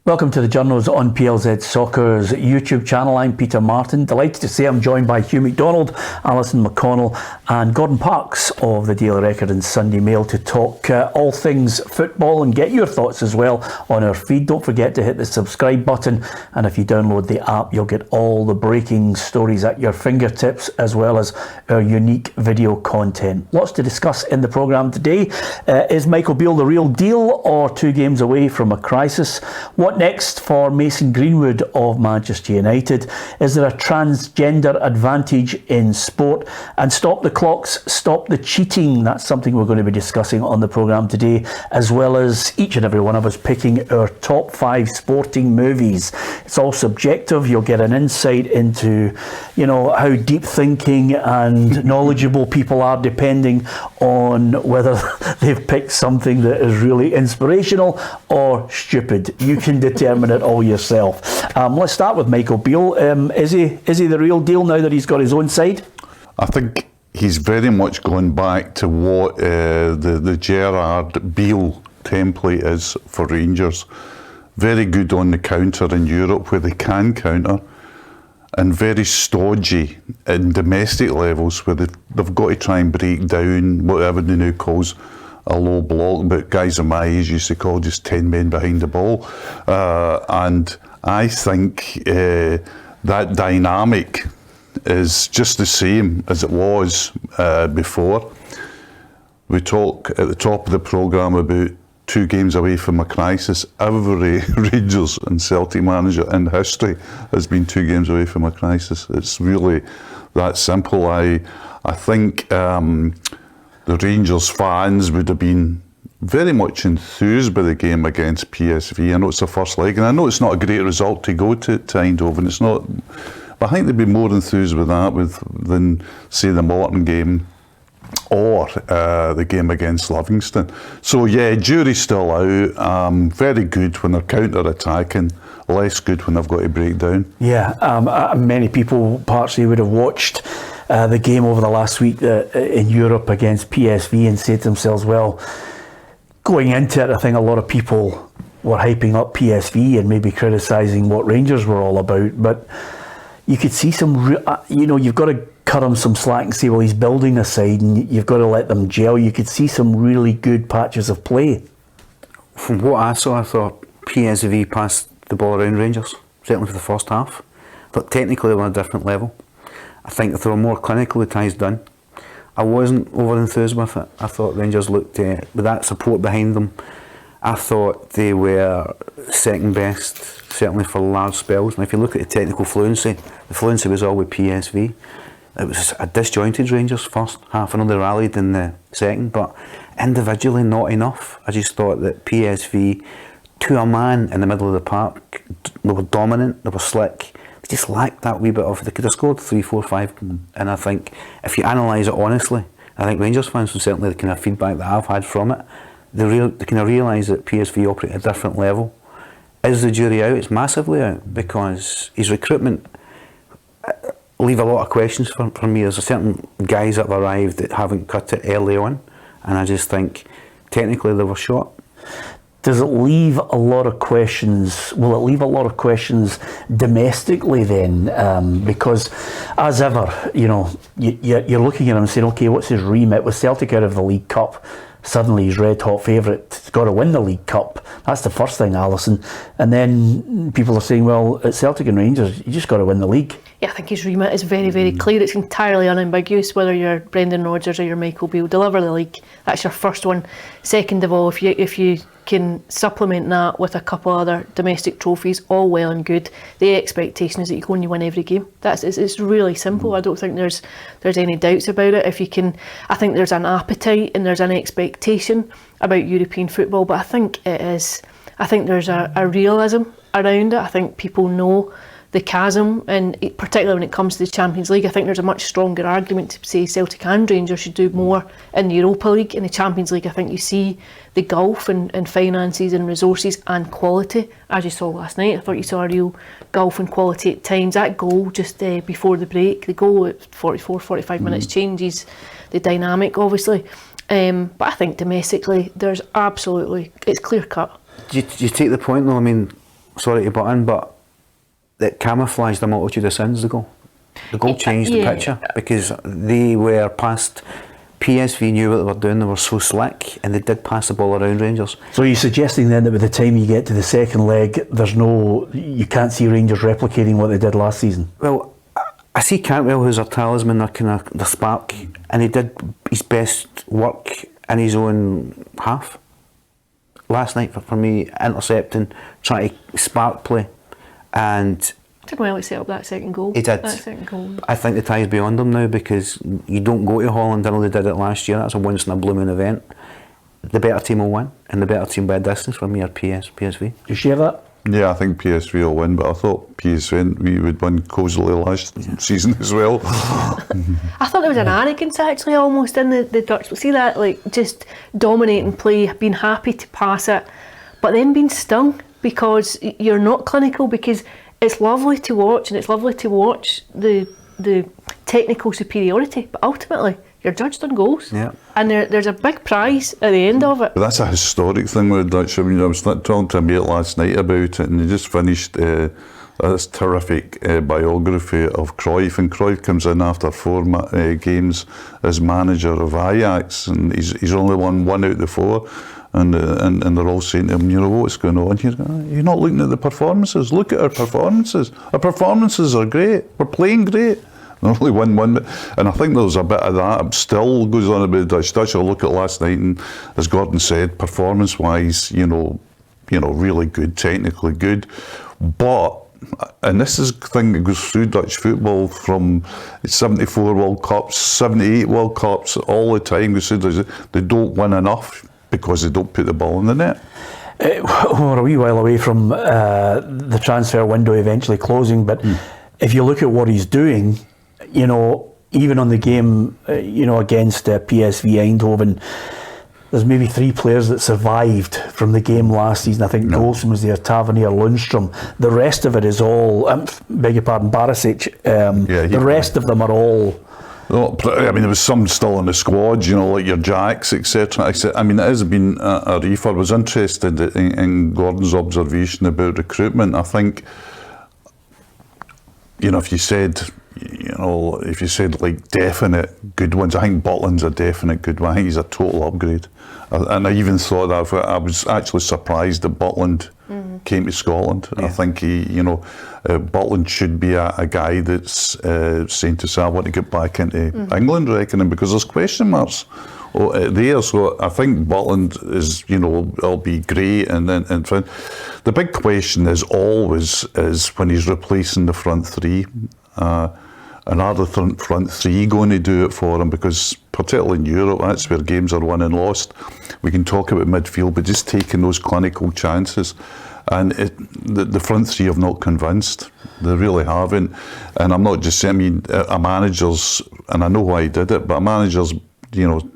Welcome to the Journos on PLZ Soccer's YouTube channel. I'm Peter Martin. Delighted to say I'm joined by Hugh McDonald, Alison McConnell and Gordon Parks of the Daily Record and Sunday Mail to talk all things football and get your thoughts as well on our feed. Don't forget to hit the subscribe button, and if you download the app you'll get all the breaking stories at your fingertips as well as our unique video content. Lots to discuss in the programme today. Is Michael Beale the real deal or 2 games away from a crisis? What next for Mason Greenwood of Manchester United? Is there a transgender advantage in sport? And stop the clocks, stop the cheating. That's something we're going to be discussing on the programme today, as well as each and every one of us picking our top 5 sporting movies. It's all subjective. You'll get an insight into, how deep thinking and knowledgeable people are, depending on whether they've picked something that is really inspirational or stupid. You can determine it all yourself. Let's start with Michael Beale. Is he the real deal now that he's got his own side? I think he's very much gone back to what the Gerrard Beale template is for Rangers. Very good on the counter in Europe where they can counter, and very stodgy in domestic levels where they've got to try and break down whatever the new calls a low block, but guys of my age used to call just 10 men behind the ball. And I think that dynamic is just the same as it was before. We talk at the top of the programme about 2 games away from a crisis. Every Rangers and Celtic manager in history has been 2 games away from a crisis. It's really that simple. I think the Rangers fans would have been very much enthused by the game against PSV. I know it's the first leg, and I know it's not a great result to go to Eindhoven. It's not, but I think they'd be more enthused with that than say the Morton game or the game against Livingston. So yeah, jury's still out. Very good when they're counter-attacking, less good when they've got to break down. Yeah, many people partially would have watched the game over the last week in Europe against PSV and say to themselves, well, going into it, I think a lot of people were hyping up PSV and maybe criticising what Rangers were all about, but you could see some, you've got to cut him some slack and say, well, he's building a side and you've got to let them gel. You could see some really good patches of play. From what I saw, I thought PSV passed the ball around Rangers, certainly for the first half. I thought technically they were on a different level. I think if they were more clinically ties done, I wasn't over enthused with it. I thought Rangers looked, with that support behind them, I thought they were second best, certainly for large spells. And if you look at the technical fluency, the fluency was all with PSV. It was a disjointed Rangers first half. I know they rallied in the second, but individually not enough. I just thought that PSV, to a man in the middle of the park, they were dominant, they were slick. They just lacked that wee bit of, they could have scored 3, 4, 5. And I think if you analyse it honestly, I think Rangers fans, from certainly the kind of feedback that I've had from it, they kind of realise that PSV operate at a different level. Is the jury out? It's massively out, because his recruitment leave a lot of questions for me. There's a certain guys that have arrived that haven't cut it early on, and I just think technically they were shot. Does it leave a lot of questions? Will it leave a lot of questions domestically then? Because as ever, you're looking at him and saying, okay, what's his remit? With Celtic out of the League Cup, suddenly he's red hot favourite. He's got to win the League Cup. That's the first thing, Alison. And then people are saying, well, at Celtic and Rangers, you just got to win the league. Yeah, I think his remit is very, very clear. It's entirely unambiguous whether you're Brendan Rodgers or you're Michael Beale. Deliver the league. That's your first one. Second of all, if you can supplement that with a couple other domestic trophies, all well and good. The expectation is that you go and you win every game. It's really simple. I don't think there's any doubts about it. If you can, I think there's an appetite and there's an expectation about European football, but I think there's a realism around it. I think people know the chasm, and particularly when it comes to the Champions League, I think there's a much stronger argument to say Celtic and Rangers should do more in the Europa League. In the Champions League, I think you see the gulf in finances and resources and quality, as you saw last night. I thought you saw a real gulf in quality at times. That goal just before the break, the goal at 45 minutes changes the dynamic, obviously. But I think domestically, it's clear cut. Do you take the point though? I mean, sorry to butt in, but it camouflaged a multitude of sins, the goal. The goal changed the picture because they were past. PSV knew what they were doing, they were so slick, and they did pass the ball around Rangers. So you're suggesting then that by the time you get to the second leg, you can't see Rangers replicating what they did last season? Well, I see Cantwell, who's our talisman, the spark, and he did his best work in his own half. Last night, for me, intercepting, trying to spark play, and Did well to set up that second goal. he did. That second goal. I think the tie's beyond him now because you don't go to Holland. I know they did it last year. That's a once in a blue moon event. The better team will win, and the better team by a distance for me are PSV. Do you share that? Yeah, I think PSV will win, but I thought PSV would win cosily last season as well. I thought there was an arrogance actually almost in the Dutch. See that, like, just dominating play, being happy to pass it, but then being stung because you're not clinical, because it's lovely to watch and it's lovely to watch the technical superiority, but ultimately you're judged on goals. Yeah. And there's a big prize at the end of it. But that's a historic thing with Dutch. I mean, I was talking to a mate last night about it, and they just finished this terrific biography of Cruyff, and Cruyff comes in after 4 games as manager of Ajax, and he's only won 1 out of the 4. And they're all saying to him, you know, what's going on here? You're not looking at the performances. Look at our performances. Our performances are great. We're playing great. And only won 1. And I think there's a bit of that still goes on about the Dutch. I look at last night, and as Gordon said, performance-wise, you know, really good, technically good. But, and this is the thing that goes through Dutch football from 74 World Cups, 78 World Cups, all the time, they don't win enough because they don't put the ball in the net. We're a wee while away from the transfer window eventually closing, but if you look at what he's doing, you know, even on the game, against PSV Eindhoven, there's maybe 3 players that survived from the game last season. I think Golson was there, Tavernier, Lundstrom. The rest of it is all, beg your pardon, Barisic. The rest of them are all... Well, I mean, there was some still in the squad, you know, like your Jacks, etc. I mean, it has been a reef. I was interested in Gordon's observation about recruitment. I think, you know, if you said like definite good ones, I think Butland's a definite good one. I think he's a total upgrade. And I even thought that I was actually surprised that Butland came to Scotland. Yeah. I think Butland should be a guy that's saying to say, I want to get back into England, reckoning, because there's question marks there. So I think Butland is, will be great. And the big question is always when he's replacing the front 3. And are the front 3 going to do it for him? Because particularly in Europe, that's where games are won and lost. We can talk about midfield, but just taking those clinical chances. And the front 3 have not convinced. They really haven't. And I'm not just saying, I mean, a manager's, and I know why he did it, but a manager's, reported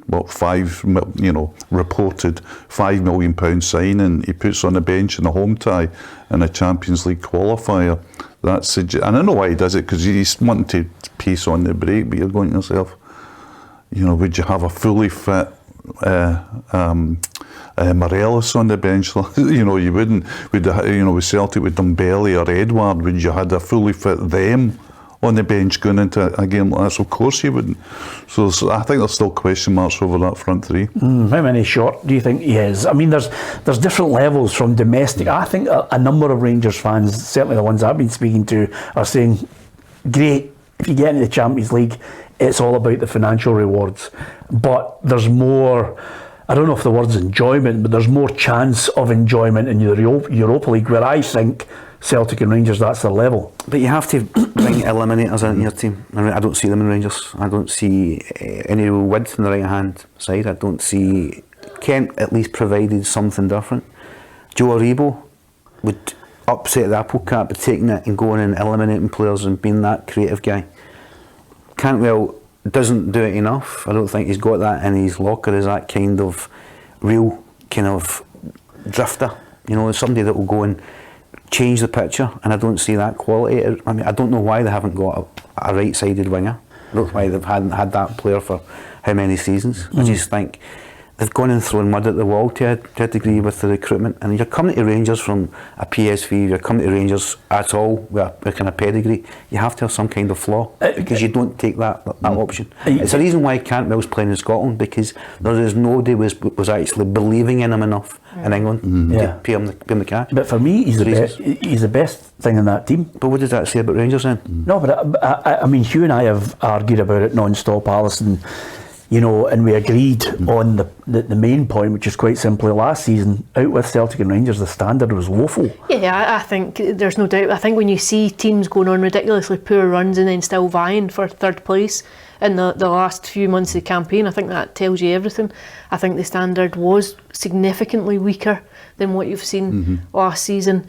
£5 million signing, he puts on the bench in a home tie in a Champions League qualifier. And I know why he does it, because he's wanting to pace on the break, but you're going to yourself, would you have a fully fit Morelos on the bench? You wouldn't. With Celtic, with Dumbelli or Edward, would you had a fully fit them on the bench going into a game like that? So of course you wouldn't. So I think there's still question marks over that front 3. How many short do you think he is? I mean, there's different levels from domestic. I think a number of Rangers fans, certainly the ones I've been speaking to, are saying, great, if you get into the Champions League, it's all about the financial rewards. But there's more, I don't know if the word's enjoyment, but there's more chance of enjoyment in the Europa League, where I think Celtic and Rangers, that's their level. But you have to bring eliminators into your team. I don't see them in Rangers. I don't see any width in the right hand side. I don't see Kent at least provided something different. Joe Aribo would upset the apple cart by taking it and going and eliminating players and being that creative guy. Cantwell doesn't do it enough. I don't think he's got that in his locker as that kind of real kind of drifter. Somebody that will go and change the picture, and I don't see that quality. I mean, I don't know why they haven't got a right-sided winger. I don't know why they hadn't had that player for how many seasons. I just think they've gone and thrown mud at the wall to a degree with the recruitment. And you're coming to Rangers from a PSV, you're coming to Rangers at all with a kind of pedigree, you have to have some kind of flaw, because you don't take that option. It's a reason why Cantwell's playing in Scotland, because there is nobody was actually believing in him enough in England to pay him the cash. But for me, he's the best thing in that team. But what does that say about Rangers then? No, but I mean, Hugh and I have argued about it non-stop, Alison. You know, and we agreed on the main point, which is quite simply last season, out with Celtic and Rangers, the standard was woeful. Yeah, I think there's no doubt. I think when you see teams going on ridiculously poor runs and then still vying for third place in the last few months of the campaign, I think that tells you everything. I think the standard was significantly weaker than what you've seen last season.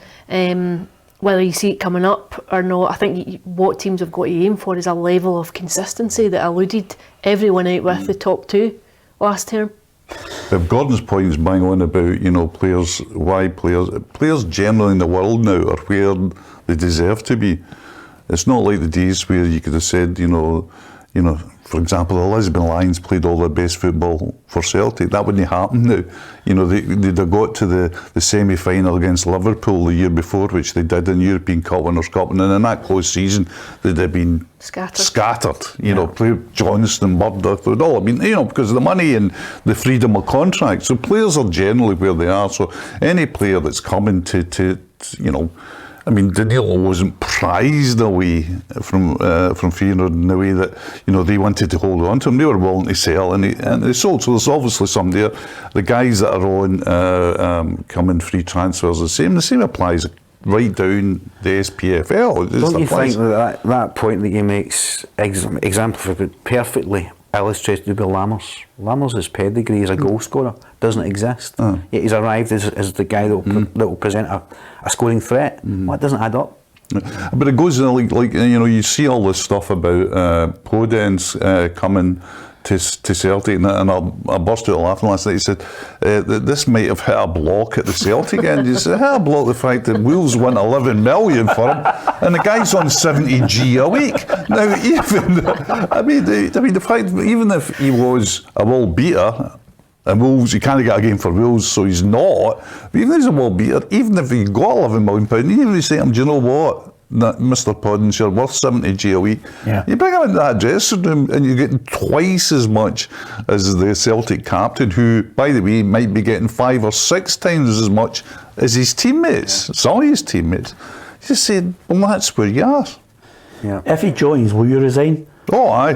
Whether you see it coming up or not, I think what teams have got to aim for is a level of consistency that eluded everyone out with the top two last term. If Gordon's point is bang on about, you know, players generally in the world now are where they deserve to be. It's not like the days where you could have said, you know, for example, the Lisbon Lions played all their best football for Celtic. That wouldn't happen now. You know, they'd have got to the semi-final against Liverpool the year before, which they did in European Cup Winners' Cup, and in that close season, they'd have been scattered. You know, Johnston, Murdoch, they'd all have been, you know, because of the money and the freedom of contract. So players are generally where they are. So any player that's coming to you know, I mean, Danilo wasn't prized away from Feyenoord in the way that, you know, they wanted to hold on to him. They were willing to sell, and they sold. So there's obviously some there. The guys that are on coming free transfers, the same applies right down the SPFL. Don't you think that point that you makes exemplified perfectly illustrated by Lammers? Lammers' pedigree as a goal scorer doesn't exist. Yet he's arrived as the guy that will present a scoring threat. Well, that doesn't add up. But it goes like you know, you see all this stuff about Podence coming to Celtic, and I burst out laughing last night. He said that this might have hit a block at the Celtic end. He said, hit a block the fact that Wolves won 11 million for him, and the guy's on 70G a week. Now, the fact, even if he was a world beater, and Wolves, you can't get a game for Wolves, so he's not. But even if he's a world beater, even if he got £11 million, even if you say to him, do you know what, Mr. Podence, you're worth 70G a week. You bring him into that dressing room and you're getting twice as much as the Celtic captain, who, by the way, might be getting 5 or 6 times as much as his teammates, some of his teammates. He just said, well, that's where you are. If he joins, will you resign? Oh, aye.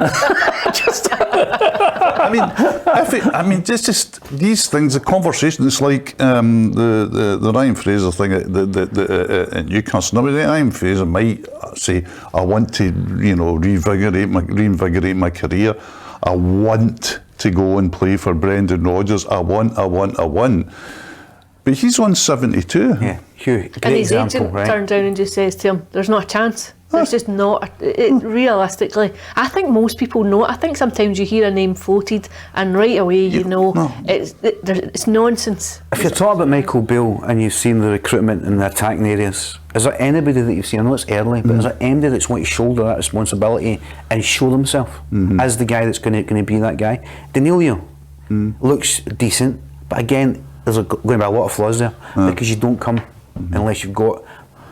I mean, just these things, the conversation. It's like the Ryan Fraser thing at Newcastle. I mean, Ryan Fraser might say, "I want to, you know, reinvigorate my career. I want to go and play for Brendan Rodgers. I want." But he's on 72. Yeah, Hugh, great and his example, agent right? turns down and just says to him, "There's not a chance." There's just not. Realistically, I think most people know. I think sometimes you hear a name floated, and right away you know it's nonsense. If you're talking about Michael Beale and you've seen the recruitment in the attacking areas, is there anybody that you've seen? I know it's early, but is there anybody that's going to shoulder that responsibility and show themselves as the guy that's going to be that guy? Danilo looks decent, but again, there's going to be a lot of flaws there because you don't come unless you've got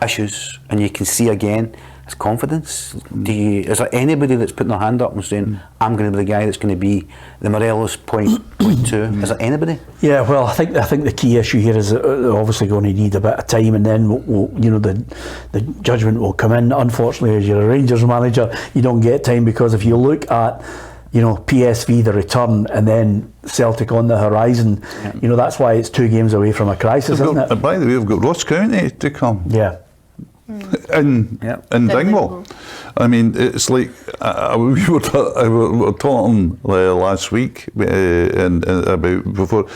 issues, and you can see again. Confidence. Is there anybody that's putting their hand up and saying, I'm going to be the guy that's going to be the Morelos point 2? Is there anybody? Yeah, well, I think the key issue here is that they're obviously going to need a bit of time, and then the judgment will come in. Unfortunately, as you're a Rangers manager, you don't get time, because if you look at, you know, PSV, the return, and then Celtic on the horizon, you know, that's why it's 2 games away from a crisis, isn't it? By the way, we've got Ross County to come. Yeah. In Dingwall. I mean, it's like we were talking last week about before.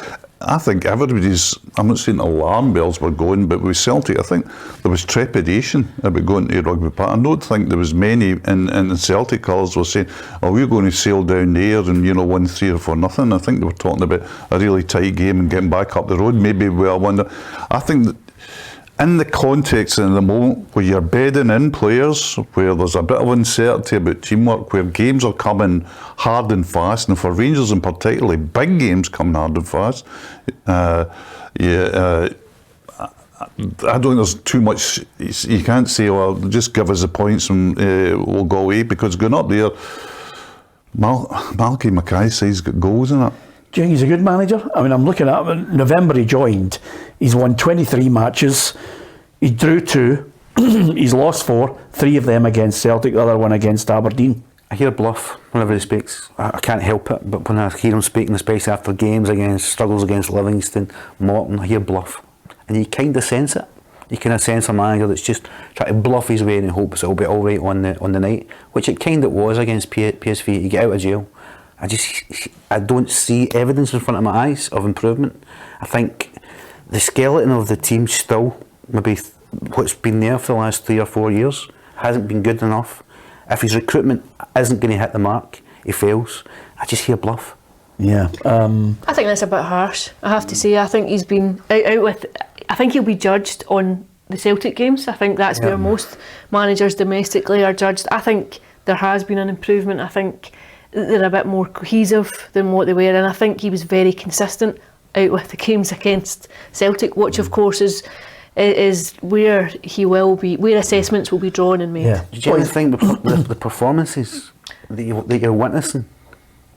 I think everybody's, I'm not saying alarm bells were going, but with Celtic, I think there was trepidation about going to Rugby Park. I don't think there was many in the Celtic colours were saying, oh, we're going to sail down there and, you know, win 3 or 4 nothing. I think they were talking about a really tight game and getting back up the road. Maybe, well, I wonder. I think that in the context in the moment where you're bedding in players, where there's a bit of uncertainty about teamwork, where games are coming hard and fast, and for Rangers in particularly, big games coming hard and fast. I don't think there's too much. You can't say, well, just give us the points and we'll go away, because going up there, Malky Mackay's got goals in it. Do you think he's a good manager? I mean, I'm looking at him. In November he joined. He's won 23 matches. He drew 2. He's lost 4. 3 of them against Celtic, the other one against Aberdeen. I hear bluff whenever he speaks. I can't help it, but when I hear him speaking, especially after games against struggles against Livingston, Morton, I hear bluff. And you kind of sense it. You kind of sense a manager that's just trying to bluff his way in and hopes it'll be all right on the night, which it kind of was against PSV. You get out of jail. I don't see evidence in front of my eyes of improvement. I think the skeleton of the team still, maybe what's been there for the last 3 or 4 years, hasn't been good enough. If his recruitment isn't going to hit the mark, he fails. I just hear bluff. Yeah. I think that's a bit harsh, I have to say. I think he's been out with... I think he'll be judged on the Celtic games. I think that's where most managers domestically are judged. I think there has been an improvement. I think they're a bit more cohesive than what they were, and I think he was very consistent out with the games against Celtic, which of course is where he will be, where assessments will be drawn and made. Yeah. Do you think the performances that you're witnessing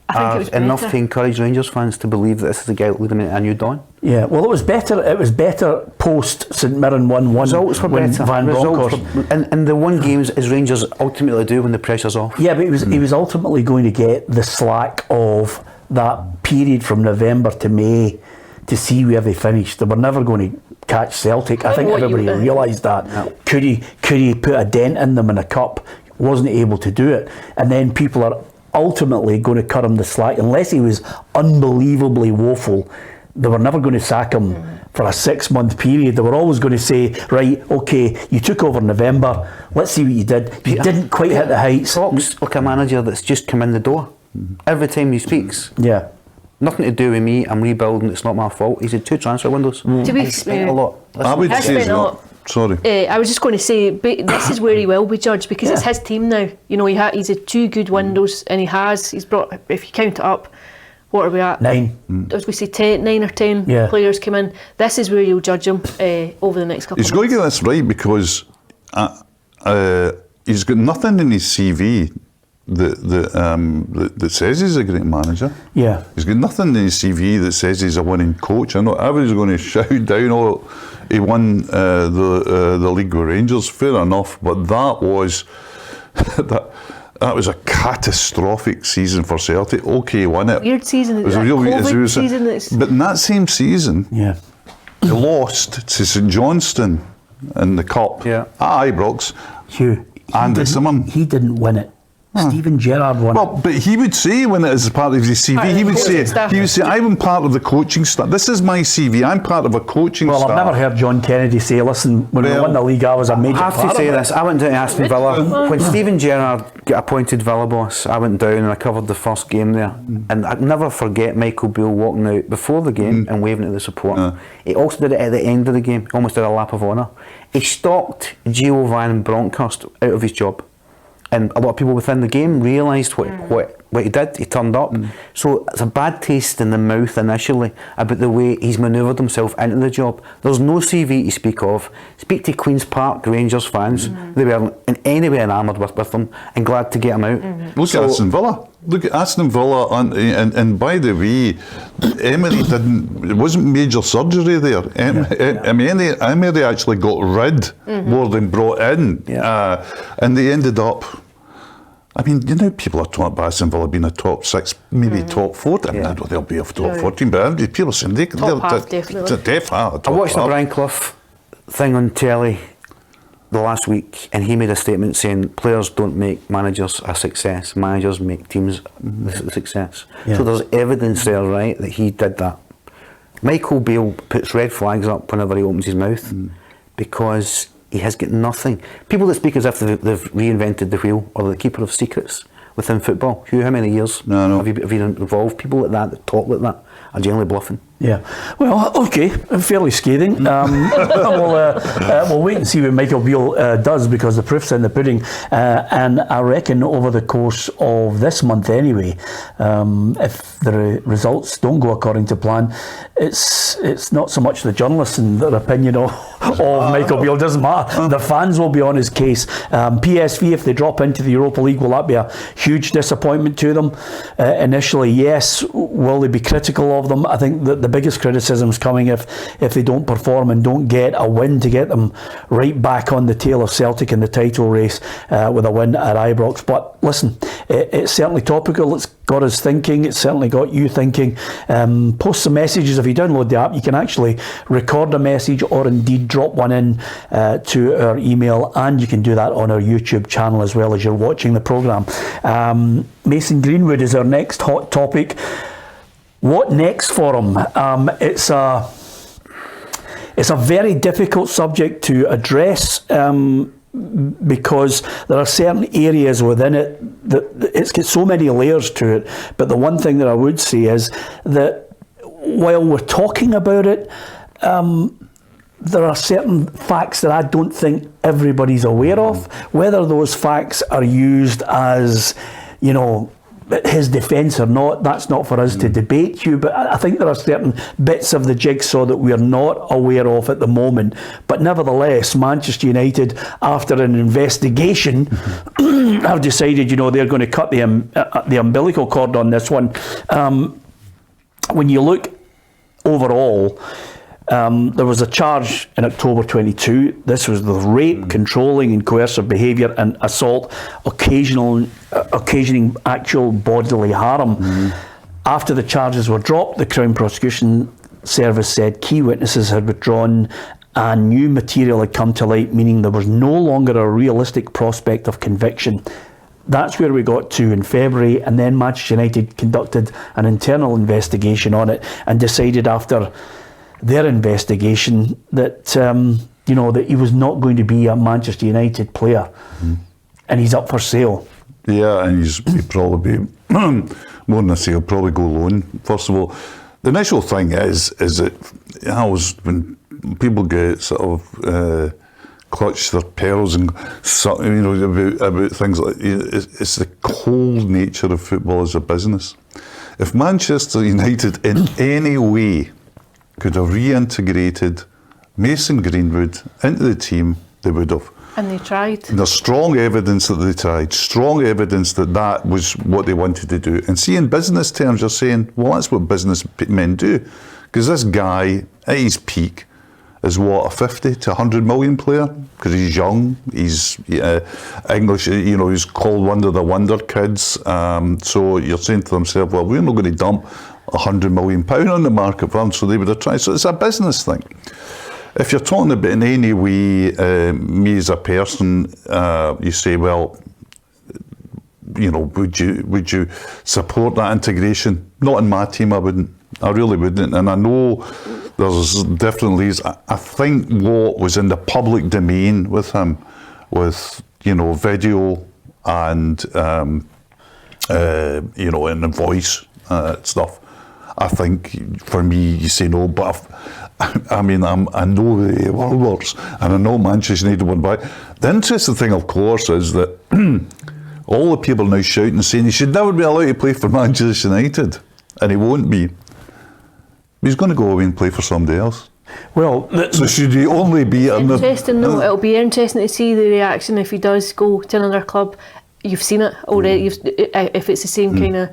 are enough to encourage Rangers fans to believe that this is the guy leading a new dawn? Yeah, well, it was better. It was better post St Mirren 1-1. Results were when better. Van Bronckhorst. And the one games as Rangers ultimately do when the pressure's off. Yeah, but he was ultimately going to get the slack of that period from November to May to see where they finished. They were never going to catch Celtic. I think everybody realised that. No. Could he put a dent in them in a cup? Wasn't able to do it. And then people are ultimately going to cut him the slack unless he was unbelievably woeful. They were never going to sack him for a 6-month period. They were always going to say, right, okay, you took over in November, let's see what you did. You didn't quite hit the heights. Talks like a manager that's just come in the door. Every time he speaks. Yeah. Nothing to do with me, I'm rebuilding, it's not my fault. He's had 2 transfer windows. To be spent a lot. I would say it's not. Sorry. I was just going to say, this is where he will be judged, because it's his team now. You know, he's had 2 good windows, and he's brought, if you count it up, what are we at? 9. I was going to say 9 or 10 players come in. This is where you'll judge him over the next couple of months. He's going to get this right, because he's got nothing in his CV that says he's a great manager. Yeah. He's got nothing in his CV that says he's a winning coach. I know everybody's going to shout down, he won the league with Rangers. Fair enough, but that was that was a catastrophic season for Celtic. Okay, he won it. Weird season. It was a real weird season. But in that same season, he lost to St Johnstone in the cup at Ibrox. Hugh, he didn't win it. Steven Gerrard won. Well, but he would say when it is part of his CV, he would say, I'm part of the coaching staff. This is my CV. I'm part of a coaching staff. Well, I've never heard John Kennedy say, listen, when we won the league, I was a major part of it. I have to say this. I went down to Aston Villa. When Steven Gerrard got appointed Villa boss, I went down and I covered the first game there. And I'd never forget Michael Beale walking out before the game and waving at the support. He also did it at the end of the game. He almost did a lap of honour. He stalked Gio Van Bronckhorst out of his job. And a lot of people within the game realised what he did. He turned up. So it's a bad taste in the mouth initially about the way he's manoeuvred himself into the job. There's no CV to speak of. Speak to Queen's Park Rangers fans. They weren't in any way enamoured with him and glad to get him out. Look at Aston Villa. Look at Aston Villa, and by the way, Emery it wasn't major surgery there. Emery actually got rid more than brought in, and they ended up. I mean, you know, people are talking about Aston Villa being a top 6, maybe top 4. I know they'll be a top 14, but people are saying they're definitely. I watched the Brian Clough thing on telly the last week, and he made a statement saying players don't make managers a success, managers make teams a success. So there's evidence there, right, that he did that. Michael Beale puts red flags up whenever he opens his mouth because he has got nothing. People that speak as if they've reinvented the wheel or the keeper of secrets within football. Hugh, how many years have you involved? People like that talk like that are generally bluffing. Yeah, well, okay, fairly scathing. We'll wait and see what Michael Beale does, because the proof's in the pudding. And I reckon over the course of this month anyway, if the results don't go according to plan, it's not so much the journalists and their opinion of Michael Beale, doesn't matter. The fans will be on his case. PSV, if they drop into the Europa League, will that be a huge disappointment to them? Initially, yes. Will they be critical of them? I think that the biggest criticism is coming if they don't perform and don't get a win to get them right back on the tail of Celtic in the title race with a win at Ibrox. But listen, it's certainly topical. It's got us thinking. It's certainly got you thinking. Post some messages. If you download the app, you can actually record a message or indeed drop one in to our email, and you can do that on our YouTube channel as well as you're watching the programme. Mason Greenwood is our next hot topic. What next for him? It's a very difficult subject to address because there are certain areas within it that it's got so many layers to it. But the one thing that I would say is that while we're talking about it, there are certain facts that I don't think everybody's aware of. Whether those facts are used as, his defence or not, that's not for us to debate, Hugh, but I think there are certain bits of the jigsaw that we are not aware of at the moment. But nevertheless, Manchester United, after an investigation, have decided, they're going to cut the umbilical cord on this one. When you look overall, there was a charge in October 22. This was the rape, controlling and coercive behaviour and assault occasioning actual bodily harm. After the charges were dropped, the Crown Prosecution Service said key witnesses had withdrawn and new material had come to light, meaning there was no longer a realistic prospect of conviction. That's where we got to in February, and then Manchester United conducted an internal investigation on it and decided after their investigation that that he was not going to be a Manchester United player, and he's up for sale. Yeah, and he'd probably be more than a sale, probably go loan. First of all, the initial thing is that when people get sort of clutch their pearls and about things like it's the cold nature of football as a business. If Manchester United in any way could have reintegrated Mason Greenwood into the team, they would have. And they tried. And there's strong evidence that they tried, strong evidence that was what they wanted to do. And see, in business terms, you're saying, well, that's what business men do. Because this guy, at his peak, is what, a 50 to 100 million player? Because he's young, he's English, he's called one of the wonder kids. So you're saying to themselves, well, we're not going to dump £100 million on the market for them, so they would have tried. So it's a business thing. If you're talking about in any way, me as a person, you say, well, would you support that integration? Not in my team, I wouldn't. I really wouldn't. And I know there's different ways. I think what was in the public domain with him, with video and and the voice stuff. I think for me, you say no, but I know the world works, and I know Manchester United won by. The interesting thing, of course, is that all the people are now shouting and saying he should never be allowed to play for Manchester United, and he won't be. He's going to go away and play for somebody else. Well, so should he only be interesting? No, it'll be interesting to see the reaction if he does go to another club. You've seen it already. If it's the same kind of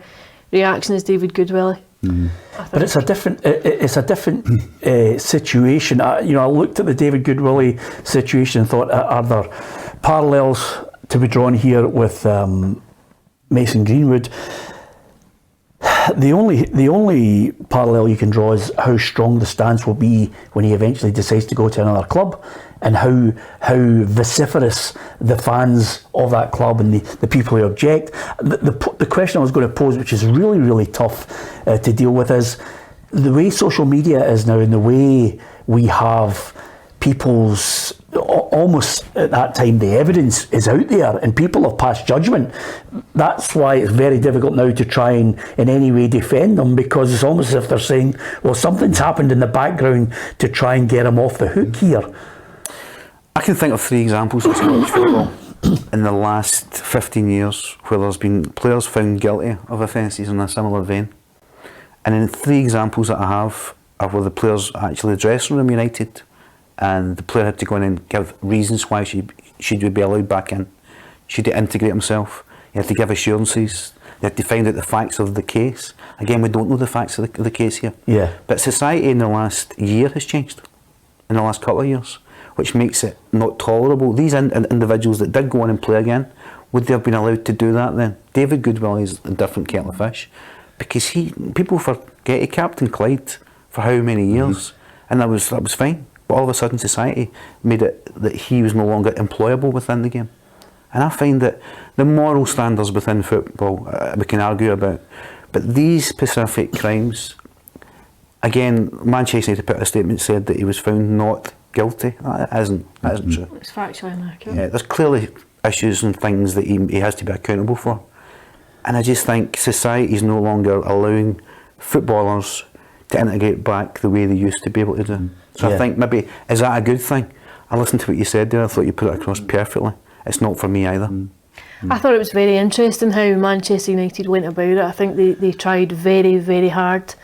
reaction as David Goodwillie. But it's a different situation. I looked at the David Goodwillie situation and thought, are there parallels to be drawn here with Mason Greenwood? The only parallel you can draw is how strong the stance will be when he eventually decides to go to another club, and how vociferous the fans of that club and the people who object. The question I was going to pose, which is really, really tough to deal with, is the way social media is now and the way we have people's almost at that time the evidence is out there and people have passed judgment. That's why it's very difficult now to try and in any way defend them, because it's almost as if they're saying, well, something's happened in the background to try and get them off the hook here. I can think of 3 examples of Scottish football in the last 15 years where there's been players found guilty of offences in a similar vein. And in 3 examples that I have are where the players actually the dressing room united and the player had to go in and give reasons why should be allowed back in. Should he integrate himself? He had to give assurances. They had to find out the facts of the case. Again, we don't know the facts of the case here. Yeah. But society in the last year has changed, in the last couple of years, which makes it not tolerable. These individuals that did go on and play again, would they have been allowed to do that then? David Goodwillie is a different kettle of fish, because people forget he captained Clyde for how many years, and that was fine. But all of a sudden society made it that he was no longer employable within the game. And I find that the moral standards within football, we can argue about, but these specific crimes, again, Manchester United put a statement said that he was found not guilty. That isn't true. It's factually inaccurate. Yeah, there's clearly issues and things that he has to be accountable for. And I just think society is no longer allowing footballers to integrate back the way they used to be able to do. So I think maybe, is that a good thing? I listened to what you said there, I thought you put it across perfectly. It's not for me either. I thought it was very interesting how Manchester United went about it. I think they tried very, very hard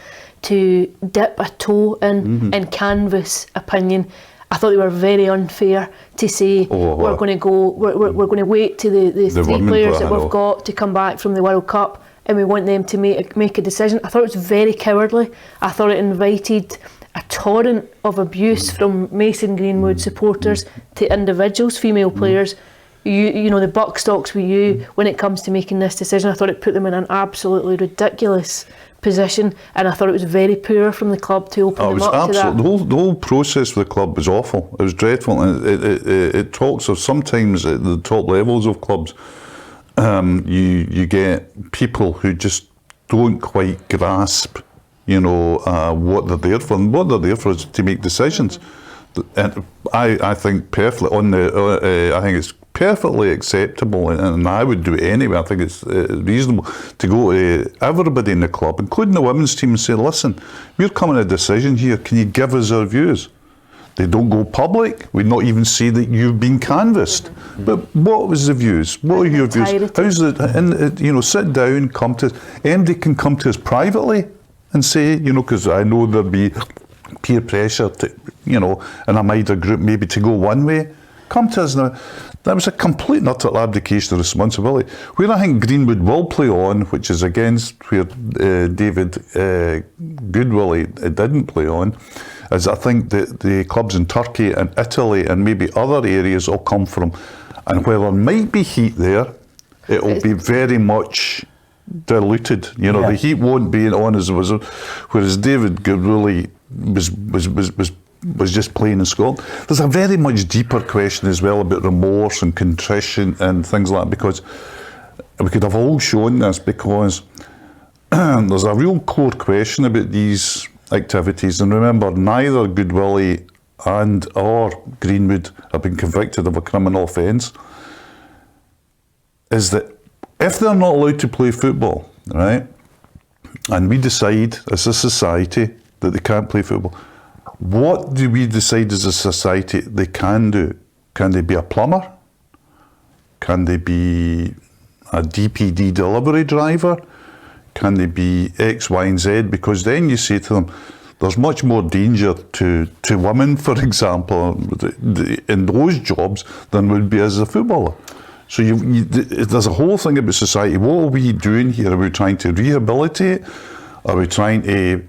to dip a toe in and canvass opinion. I thought they were very unfair to say we're going to wait till the 3 players that we've got to come back from the World Cup and we want them to make a decision. I thought it was very cowardly. I thought it invited a torrent of abuse from Mason Greenwood supporters to individuals, female players. You know, the buck stops with you when it comes to making this decision. I thought it put them in an absolutely ridiculous position, and I thought it was very poor from the club to open them up to that. The whole process for the club was awful. It was dreadful. And it talks of sometimes at the top levels of clubs, you get people who just don't quite grasp, what they're there for. And what they're there for is to make decisions. And I think perfectly I think it's perfectly acceptable, and I would do it anyway. I think it's reasonable to go to everybody in the club, including the women's team, and say, listen, we're coming to a decision here, can you give us our views? They don't go public, we not even say that you've been canvassed. But what was the views? What are your views? How's it, sit down, come to us. Anybody can come to us privately and say, because I know there'll be peer pressure to, in a wider group maybe to go one way. Come to us now. That was a complete and utter abdication of responsibility. Where I think Greenwood will play on, which is against where David Goodwillie didn't play on, is I think that the clubs in Turkey and Italy and maybe other areas will come from. And while there might be heat there, it will be very much diluted. The heat won't be on as it was. Whereas David Goodwillie was just playing in Scotland. There's a very much deeper question as well about remorse and contrition and things like that, because we could have all shown this, because there's a real core question about these activities. And remember, neither Goodwillie or Greenwood have been convicted of a criminal offence. Is that if they're not allowed to play football, right, and we decide as a society that they can't play football, what do we decide as a society they can do? Can they be a plumber? Can they be a DPD delivery driver? Can they be X, Y, and Z? Because then you say to them, there's much more danger to women, for example, in those jobs than would be as a footballer. So there's a whole thing about society. What are we doing here? Are we trying to rehabilitate? Are we trying to...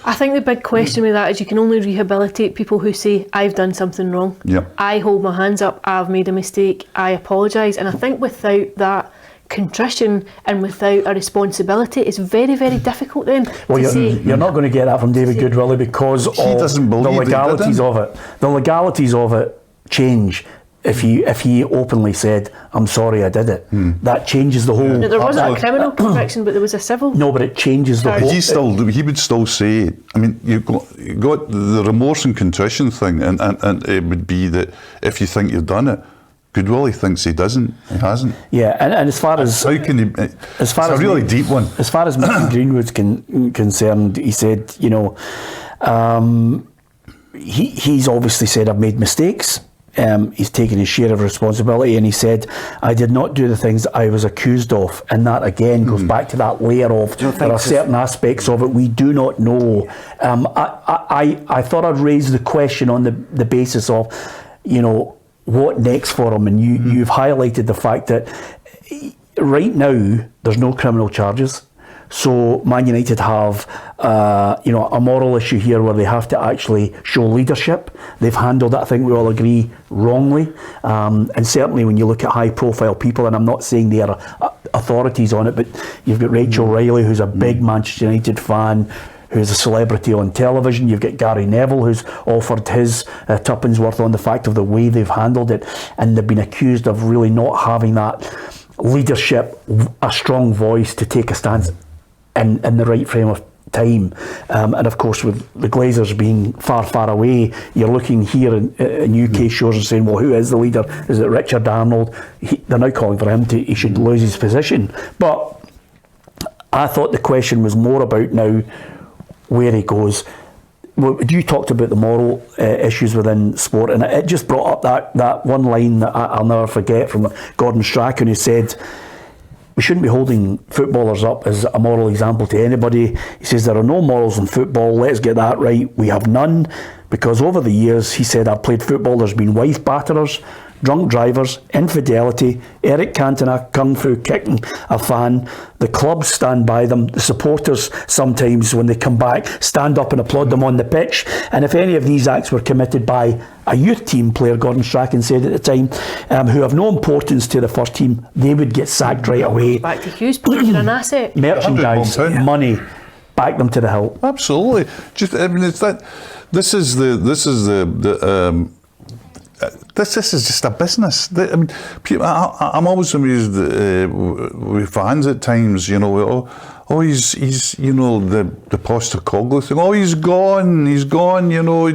I think the big question with that is you can only rehabilitate people who say, I've done something wrong. Yeah. I hold my hands up, I've made a mistake, I apologise. And I think without that contrition and without a responsibility, it's very, very difficult then you're not going to get that from David Goodwillie because of the legalities of it. The legalities of it change if he openly said, "I'm sorry, I did it," that changes the whole. Now, there wasn't a criminal conviction, but there was a civil. No, but it changes the whole. He would still say. I mean, you got the remorse and contrition thing, and it would be that if you think you've done it, goodwill. He thinks he doesn't. He hasn't. Yeah, and as far as how can he? It's a really deep one. As far as Mason Greenwood's concerned, he said, he's obviously said, "I've made mistakes." He's taken his share of responsibility, and he said, "I did not do the things I was accused of," and that again goes back to that layer of there are certain aspects of it we do not know. I thought I'd raise the question on the basis of, what next for him, and you've highlighted the fact that right now there's no criminal charges. So Man United have, a moral issue here where they have to actually show leadership. They've handled it, I think we all agree, wrongly. And certainly when you look at high-profile people, and I'm not saying they are authorities on it, but you've got Rachel Riley, who's a big Manchester United fan, who's a celebrity on television. You've got Gary Neville, who's offered his tuppence worth on the fact of the way they've handled it, and they've been accused of really not having that leadership, a strong voice to take a stance in the right frame of time. And of course, with the Glazers being far, far away, you're looking here in UK shores and saying, well, who is the leader? Is it Richard Arnold? They're now calling for him he should lose his position. But I thought the question was more about now where he goes. Well, you talked about the moral issues within sport, and it just brought up that one line that I'll never forget from Gordon Strachan, who said, "We shouldn't be holding footballers up as a moral example to anybody." He says, "There are no morals in football. Let's get that right. We have none, because over the years," he said, "I've played football. There's been wife batterers, drunk drivers, infidelity, Eric Cantona, kung fu kicking a fan. The clubs stand by them. The supporters sometimes, when they come back, stand up and applaud them on the pitch. And if any of these acts were committed by a youth team player," Gordon Strachan said at the time, "who have no importance to the first team, they would get sacked right away." Back to Hughes, because you're an asset. Merchandise, money, back them to the hilt. Absolutely. It's that. This is just a business. I'm always amused with fans at times. He's the Postecoglou thing. Oh, he's gone.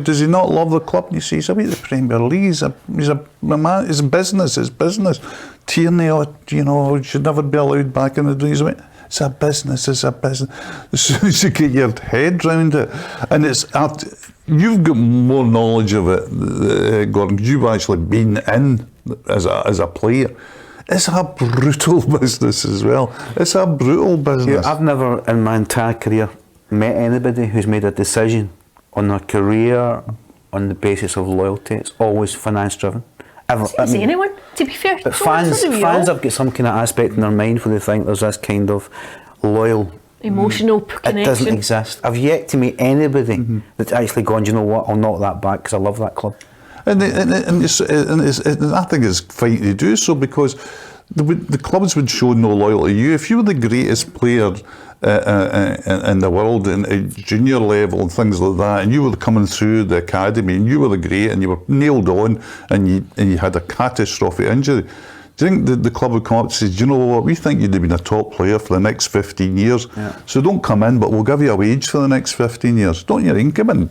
Does he not love the club? And you see, he's away at the Premier League. He's a man. It's business. Tierney, should never be allowed back in the days. It's a business. As soon as you get your head round it, and you've got more knowledge of it, Gordon, because you've actually been in as a player. It's a brutal business as well. It's a brutal business. Yeah, I've never in my entire career met anybody who's made a decision on their career on the basis of loyalty. It's always finance driven. Is anyone, to be fair? But fans have got some kind of aspect in their mind where they think there's this kind of loyal emotional connection. It doesn't exist. I've yet to meet anybody that's actually gone, "Do you know what, I'll knock that back because I love that club." And I think it's fine to do so, because the clubs would show no loyalty to you. If you were the greatest player in the world in junior level and things like that, and you were coming through the academy and you were the great and you were nailed on and you had a catastrophic injury, do you think the club would come up and say, "Do you know what, we think you'd have been a top player for the next 15 years, so don't come in, but we'll give you a wage for the next 15 years. Don't you think? Come in,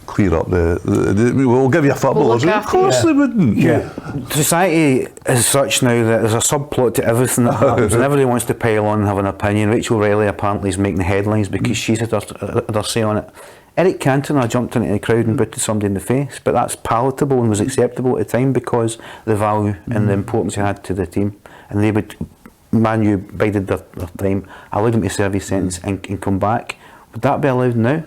clear up we'll give you a footballer's wage." Of course they wouldn't. Yeah. Society is such now that there's a subplot to everything that happens, and everybody wants to pile on and have an opinion. Rachel Riley apparently is making the headlines because she's had her say on it. Eric Cantona jumped into the crowd and booted somebody in the face, but that's palatable and was acceptable at the time because the value and the importance he had to the team. And Man U bided their time, allowed him to serve his sentence and come back. Would that be allowed now?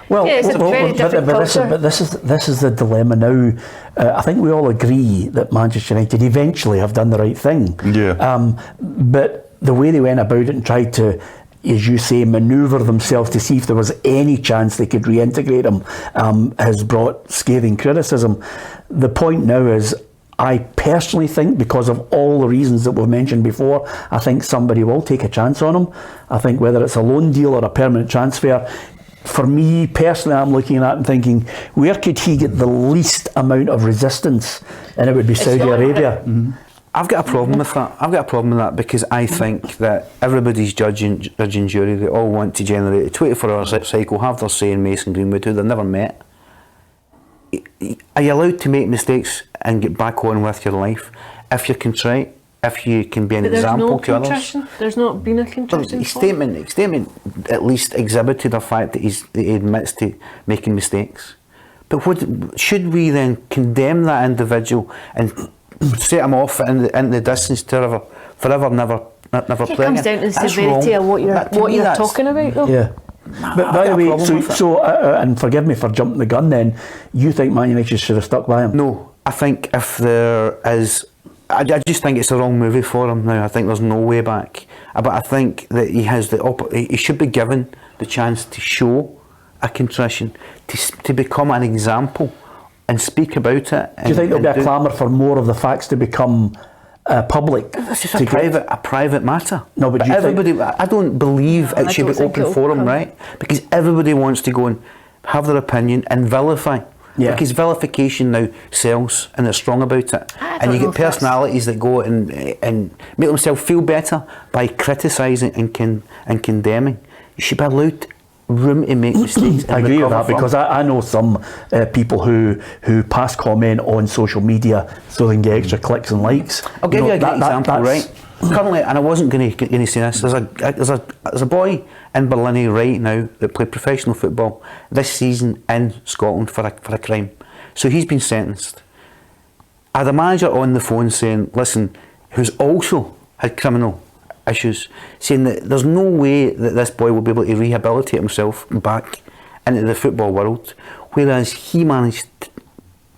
Well, yeah, it's a very different culture. But this is the dilemma now. I think we all agree that Manchester United eventually have done the right thing. Yeah. But the way they went about it and tried to, as you say, manoeuvre themselves to see if there was any chance they could reintegrate him, has brought scathing criticism. The point now is, I personally think, because of all the reasons that we've mentioned before, I think somebody will take a chance on him. I think whether it's a loan deal or a permanent transfer, for me personally, I'm looking at it and thinking, where could he get the least amount of resistance? And it would be Saudi Arabia. I've got a problem with that. I've got a problem with that because I think that everybody's judging jury. They all want to generate a 24-hour cycle, have their say in Mason Greenwood, who they've never met. Are you allowed to make mistakes and get back on with your life if you're contrite? If you can be an example to others. There's not been a contrition. His statement at least exhibited the fact that he admits to making mistakes. But should we then condemn that individual and set him off in the distance to forever, never It playing? comes down to the That's severity wrong. of what you're talking about, though. Yeah. But by the way, and forgive me for jumping the gun then, you think Man United should have stuck by him? No, I think if there is, I just think it's the wrong movie for him now. I think there's no way back. But I think that he has he should be given the chance to show a contrition, to become an example and speak about it. Do you think there'll be a clamour for more of the facts to become public? It's just a private matter. No, but everybody, I don't believe it should be open forum, right? Because everybody wants to go and have their opinion and vilify. Yeah. Because vilification now sells and they're strong about it. And you get personalities that go and make themselves feel better by criticising and condemning. You should be allowed room to make mistakes. I agree with that because I know some people who pass comment on social media so they can get extra clicks and likes. I'll give you a great example, right? Currently, and I wasn't going to say this, there's a boy in Berlin right now that played professional football this season in Scotland for a crime. So he's been sentenced. I had a manager on the phone saying, listen, who's also had criminal issues, saying that there's no way that this boy will be able to rehabilitate himself back into the football world, whereas he managed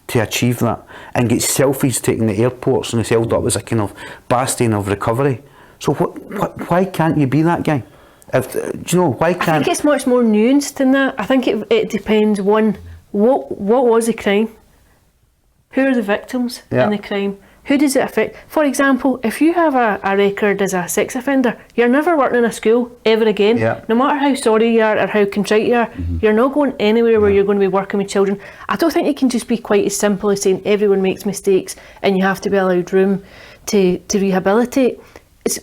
to achieve that and get selfies taken at airports and is held up as a kind of bastion of recovery. So why can't you be that guy? Do you know, why can't... I think it's much more nuanced than that. I think it depends, one, what was the crime? Who are the victims in the crime? Who does it affect? For example, if you have a record as a sex offender, you're never working in a school ever again. No matter how sorry you are or how contrite you are, you're not going anywhere where you're going to be working with children. I don't think it can just be quite as simple as saying everyone makes mistakes and you have to be allowed room to rehabilitate.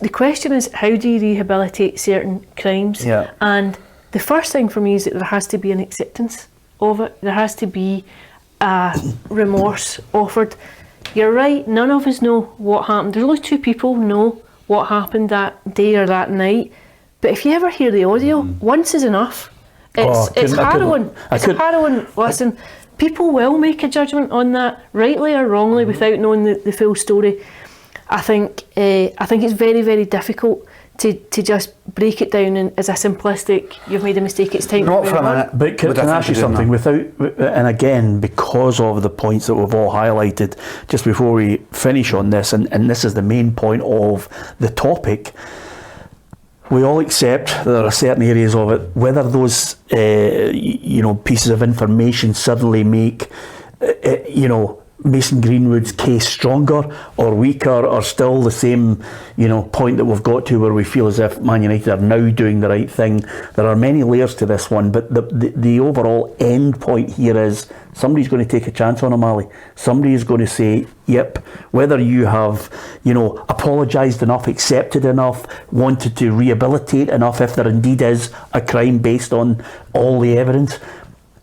The question is, how do you rehabilitate certain crimes? And the first thing for me is that there has to be an acceptance of it. There has to be remorse offered. You're right, none of us know what happened. There's only two people know what happened that day or that night. But if you ever hear the audio, once is enough. It's harrowing. It's a harrowing listen. People will make a judgment on that, rightly or wrongly, without knowing the full story. I think it's very, very difficult to just break it down as a simplistic, you've made a mistake, it's time Not to for a minute. But can I ask you something? And again, because of the points that we've all highlighted, just before we finish on this, and this is the main point of the topic, we all accept that there are certain areas of it, whether those pieces of information suddenly make Mason Greenwood's case stronger or weaker, or still the same point that we've got to where we feel as if Man United are now doing the right thing. There are many layers to this one, but the overall end point here is somebody's going to take a chance on O'Malley. Somebody is going to say, yep, whether you have apologised enough, accepted enough, wanted to rehabilitate enough, if there indeed is a crime based on all the evidence,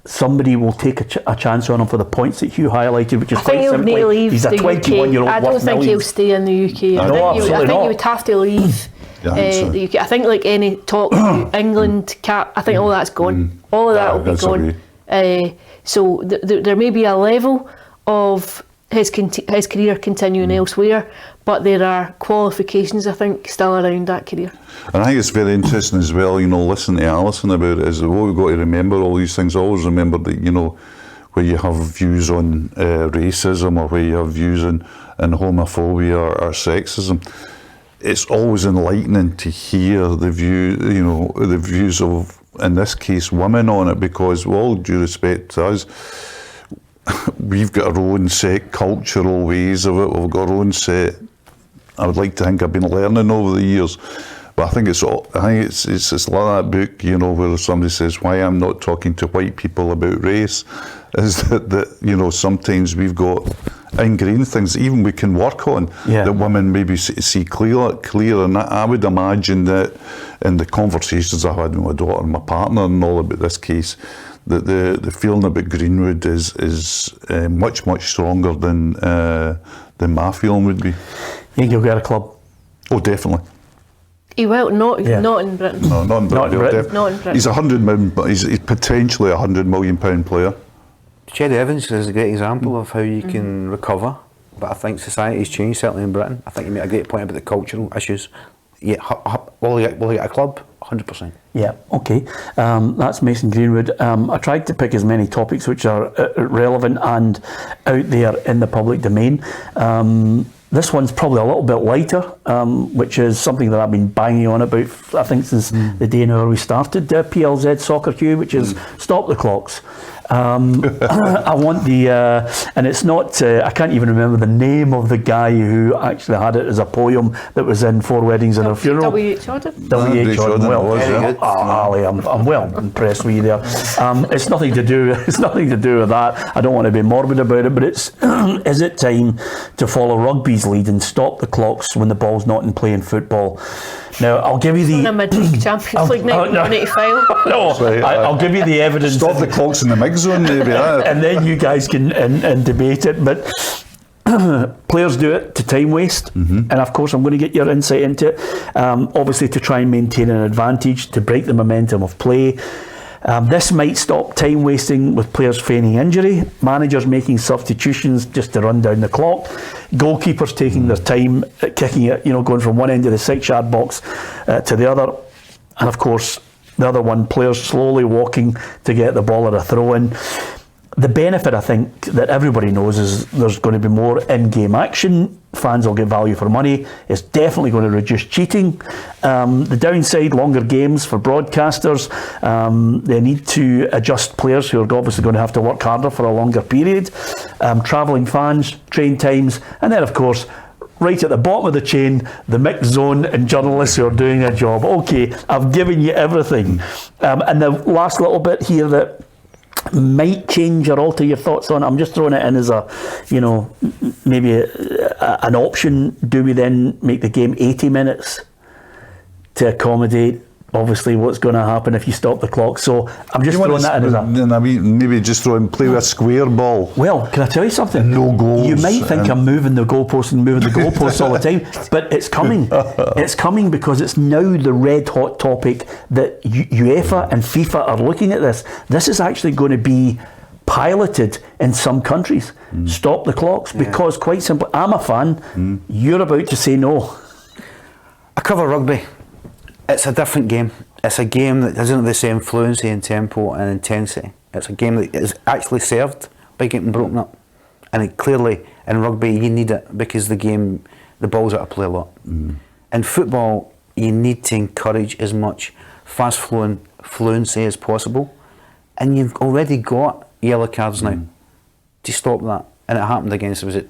somebody will take a chance on him for the points that Hugh highlighted, which is quite simply, he's a 21-year-old. I don't think he'll stay in the UK. I think you would have to leave the UK. I think like any talk to England cap, I think all that's gone. All of that will be gone. So there may be a level of his career continuing elsewhere, but there are qualifications, I think, still around that career. And I think it's very interesting as well, listening to Alison about it, is what we've got to remember all these things. Always remember that, where you have views on racism, or where you have views on homophobia or sexism, it's always enlightening to hear the views of, in this case, women on it, because with all due respect to us, we've got our own set cultural ways of it. We've got our own set, I would like to think I've been learning over the years. But I think it's like that book, you know, where somebody says, why I'm not talking to white people about race, is that you know, sometimes we've got ingrained things even we can work on that women maybe see clear. And I would imagine that in the conversations I've had with my daughter and my partner and all about this case, that the feeling about Greenwood is much stronger than my feeling would be. You think he'll get a club? Oh, definitely. He will, not in Britain. No, not in Britain. Not in Britain. He's he's potentially £100 million player. Cherry Evans is a great example of how you can recover, but I think society's changed, certainly in Britain. I think you made a great point about the cultural issues. Yeah, will he get a club? 100%. Yeah, okay. That's Mason Greenwood. I tried to pick as many topics which are relevant and out there in the public domain. This one's probably a little bit lighter, which is something that I've been banging on about, I think, since the day now we started PLZ Soccer Q, which is stop the clocks. I want and it's not, I can't even remember the name of the guy who actually had it as a poem that was in Four Weddings and a Funeral. W.H. Auden? W.H. Auden. Well, Ali, I'm well impressed with you there. It's nothing to do with that. I don't want to be morbid about it, but it's is it time to follow rugby's lead and stop the clocks when the ball's not in play in football? Now, I'll give you the... In a mid-league Champions League 1985. No, I'll give you the evidence. Stop the clocks in the mix zone, maybe. And then you guys can and debate it. But players do it to time waste. And of course, I'm going to get your insight into it. Obviously, to try and maintain an advantage, to break the momentum of play. This might stop time wasting with players feigning injury, managers making substitutions just to run down the clock, goalkeepers taking their time kicking it, you know, going from one end of the 6-yard box to the other, and of course the other one, players slowly walking to get the ball at a throw-in. The benefit, I think, that everybody knows is there's going to be more in-game action. Fans will get value for money. It's definitely going to reduce cheating. The downside, longer games for broadcasters. They need to adjust players who are obviously going to have to work harder for a longer period. Travelling fans, train times, and then, of course, right at the bottom of the chain, the mixed zone and journalists who are doing a job. Okay, I've given you everything. And the last little bit here that might change or alter your thoughts on it, I'm just throwing it in as a, you know, maybe an option. Do we then make the game 80 minutes to accommodate obviously what's going to happen if you stop the clock? So I'm just throwing that in as a... I mean, maybe just throw and play with a square ball. Well, can I tell you something? No goals. You might think I'm moving the goalposts all the time, but it's coming. It's coming because it's now the red hot topic that UEFA and FIFA are looking at this. This is actually going to be piloted in some countries. Stop the clocks, because quite simply, I'm a fan. You're about to say no. I cover rugby. It's a different game. It's a game that doesn't have the same fluency and tempo and intensity. It's a game that is actually served by getting broken up. And it clearly, in rugby, you need it because the ball's out of play a lot. In football, you need to encourage as much fast-flowing fluency as possible. And you've already got yellow cards now to stop that. And it happened against, was it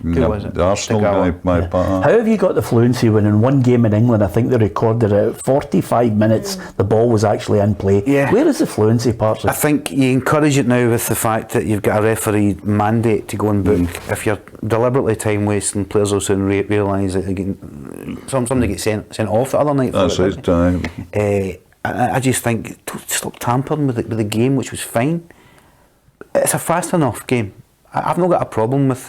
the Arsenal guy. How have you got the fluency when in one game in England, I think they recorded it at 45 minutes, the ball was actually in play? Yeah. Where is the fluency part? I think you encourage it now with the fact that you've got a referee mandate to go and book. If you're deliberately time wasting, players will soon realise that somebody gets sent off the other night. That's it. I just think, stop tampering with the game, which was fine. It's a fast enough game. I've not got a problem with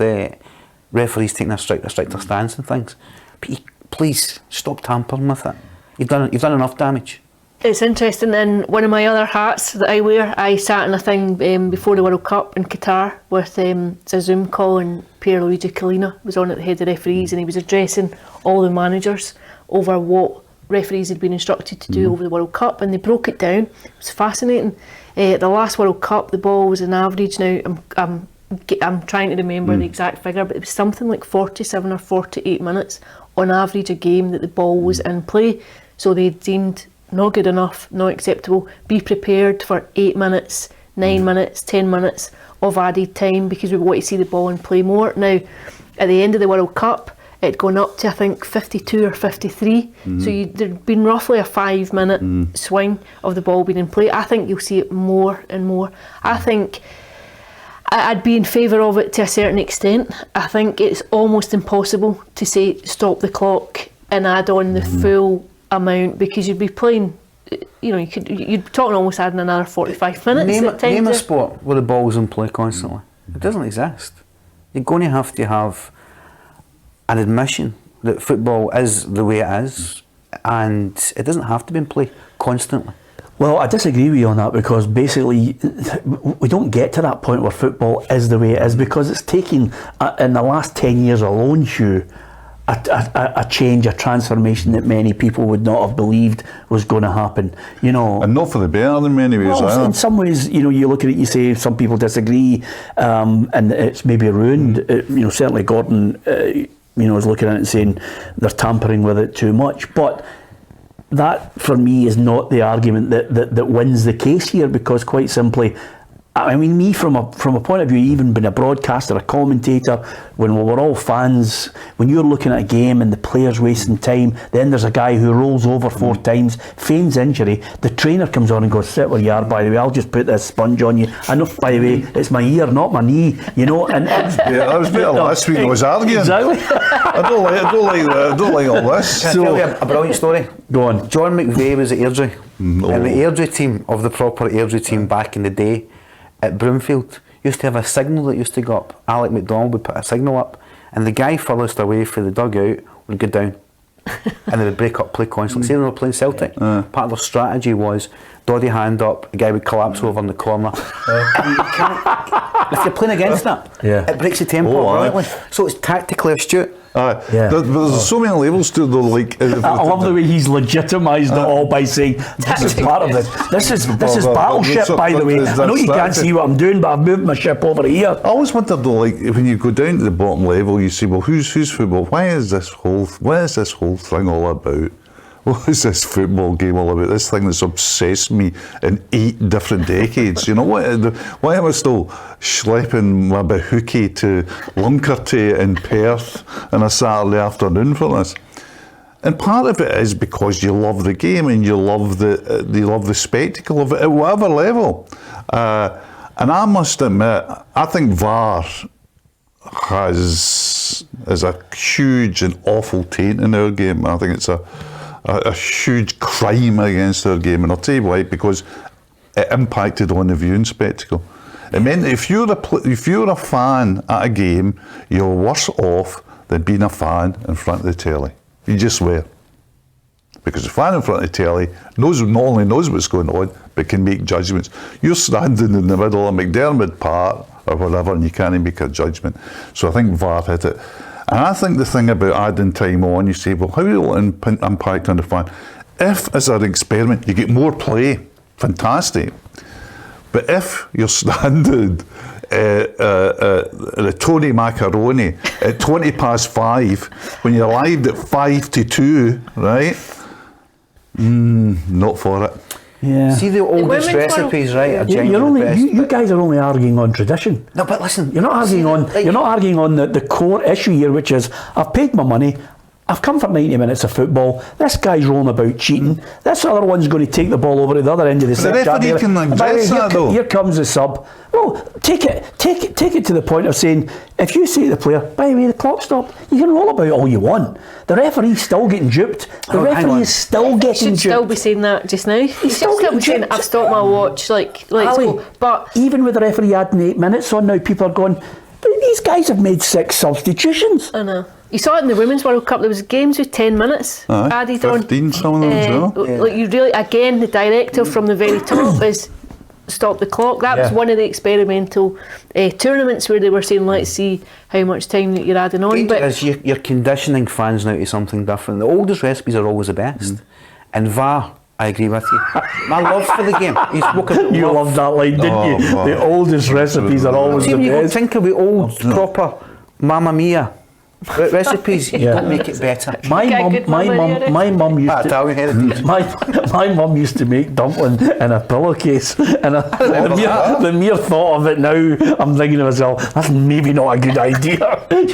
referees taking a stricter stance and things, but please stop tampering with it. You've done enough damage. It's interesting, in one of my other hats that I wear, I sat in a thing before the World Cup in Qatar with a Zoom call, and Pierluigi Collina was on at the head of referees, and he was addressing all the managers over what referees had been instructed to do over the World Cup, and they broke it down. It was fascinating. The last World Cup, the ball was an average, now I'm trying to remember the exact figure, but it was something like 47 or 48 minutes on average a game that the ball was in play. So they deemed not good enough, not acceptable. Be prepared for 8 minutes, 9 minutes, 10 minutes of added time, because we want to see the ball in play more. Now, at the end of the World Cup, it gone up to I think 52 or 53. So there'd been roughly a 5-minute swing of the ball being in play. I think you'll see it more and more. I think I'd be in favour of it to a certain extent. I think it's almost impossible to say stop the clock and add on the full amount, because you'd be playing, you'd be talking almost adding another 45 minutes. Name a sport where the ball's in play constantly. It doesn't exist. You're going to have an admission that football is the way it is, and it doesn't have to be in play constantly. Well, I disagree with you on that, because basically we don't get to that point where football is the way it is, because it's taken, in the last 10 years alone, Hugh, a change, a transformation that many people would not have believed was going to happen. And not for the better in many ways. Well, in some ways, you look at it, you say some people disagree, and it's maybe ruined. Certainly Gordon, is looking at it and saying they're tampering with it too much. But that, for me, is not the argument that wins the case here, because quite simply, I mean, me from a point of view, even being a broadcaster, a commentator, when we were all fans, when you're looking at a game and the player's wasting time, then there's a guy who rolls over 4 times, feigns injury, the trainer comes on and goes, sit where you are, by the way, I'll just put this sponge on you. I know, by the way, it's my ear, not my knee, and I was better last week. I was arguing. Exactly. I don't like all this. Can I tell you a brilliant story? Go on. John McVeigh was at Airdrie, and the Airdrie team, of the proper Airdrie team back in the day, at Broomfield, used to have a signal that used to go up. Alec MacDonald would put a signal up, and the guy furthest away for the dugout would go down, and they would break up play constantly. See, they were playing Celtic. Part of their strategy was doddy hand up, the guy would collapse over in the corner. And you can't, if you're playing against that, it breaks the tempo brilliantly. So it's tactically astute. There's so many levels to the I love the way he's legitimised it all by saying this is part of it. This is battleship, by the way. I know you can't see what I'm doing, but I've moved my ship over here. I always wondered though, when you go down to the bottom level, you see, well, who's football? What is this whole thing all about? What is this football game all about? This thing that's obsessed me in 8 different decades. Why am I still schlepping my bahookie to Lunkerty in Perth on a Saturday afternoon for this? And part of it is because you love the game and you love the spectacle of it at whatever level. And I must admit, I think VAR is a huge and awful taint in our game. I think it's a huge crime against our game, and I'll tell you why, because it impacted on the viewing spectacle. It meant if you're a fan at a game, you're worse off than being a fan in front of the telly. You just were. Because the fan in front of the telly not only knows what's going on, but can make judgments. You're standing in the middle of McDermott Park or whatever, and you can't make a judgment. So I think VAR hit it. And I think the thing about adding time on, you say, well, how will it impact on the fan? If, as an experiment, you get more play, fantastic. But if you're standing the Tony Macaroni at 5:20 when you're live at 5:02, right? Not for it. Yeah. See, the oldest recipes, right? Are genuinely the best. You guys are only arguing on tradition. No, but listen, you're not arguing on the core issue here, which is I've paid my money. I've come for 90 minutes of football. This guy's rolling about cheating. This other one's going to take the ball over to the other end of the set. The referee can address that, though. Here comes the sub. Well, take it to the point of saying, if you say to the player, by the way, the clock stopped, you can roll about all you want. The referee's still getting duped. The referee is still getting duped. He should still be saying that just now. He's still be saying, I've stopped my watch, let's go. But even with the referee adding 8 minutes on now, people are going, but these guys have made 6 substitutions. I know. You saw it in the Women's World Cup. There was games with 10 minutes added 15 on. Some of them as well. Like you really, again, the directive from the very top is stop the clock. That was one of the experimental tournaments where they were saying, let's see how much time that you're adding on. But you're conditioning fans now to something different. The oldest recipes are always the best. And VAR, I agree with you. My love for the game. You loved that line, didn't you? The oldest recipes are always the best. You think about old proper Mamma Mia Recipes, you don't make it better. My Get a mum, good my mum in mum, here. my mum used to. Italian heritage. My mum used to make dumpling in a pillowcase, and the mere thought of it now, I'm thinking to myself, that's maybe not a good idea.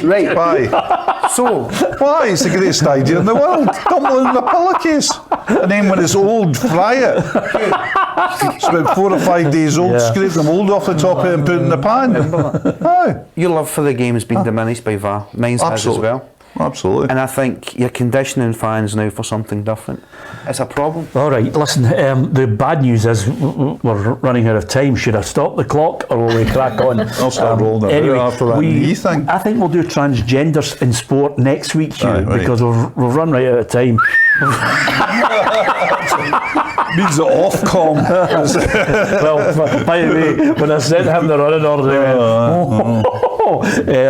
Right. Why? So, Why? It's the greatest idea in the world. Dumpling in a pillowcase. And then when it's old, fry it. It's about 4 or 5 days old, Yeah. scrape the mould off the top of it and put it in the pan. Aye. your love for the game has been diminished by VAR. Mine's has as Absolutely. well. Absolutely. And I think you're conditioning fans now for something different. It's a problem. All right, listen, the bad news is we're running out of time. Should I stop the clock or will we crack on? I'll start rolling it out after that knee thing. I think we'll do transgenders in sport next week, Hugh, Right. because we've run right out of time. Means the Ofcom. Well, by the way, when I sent him the running order, they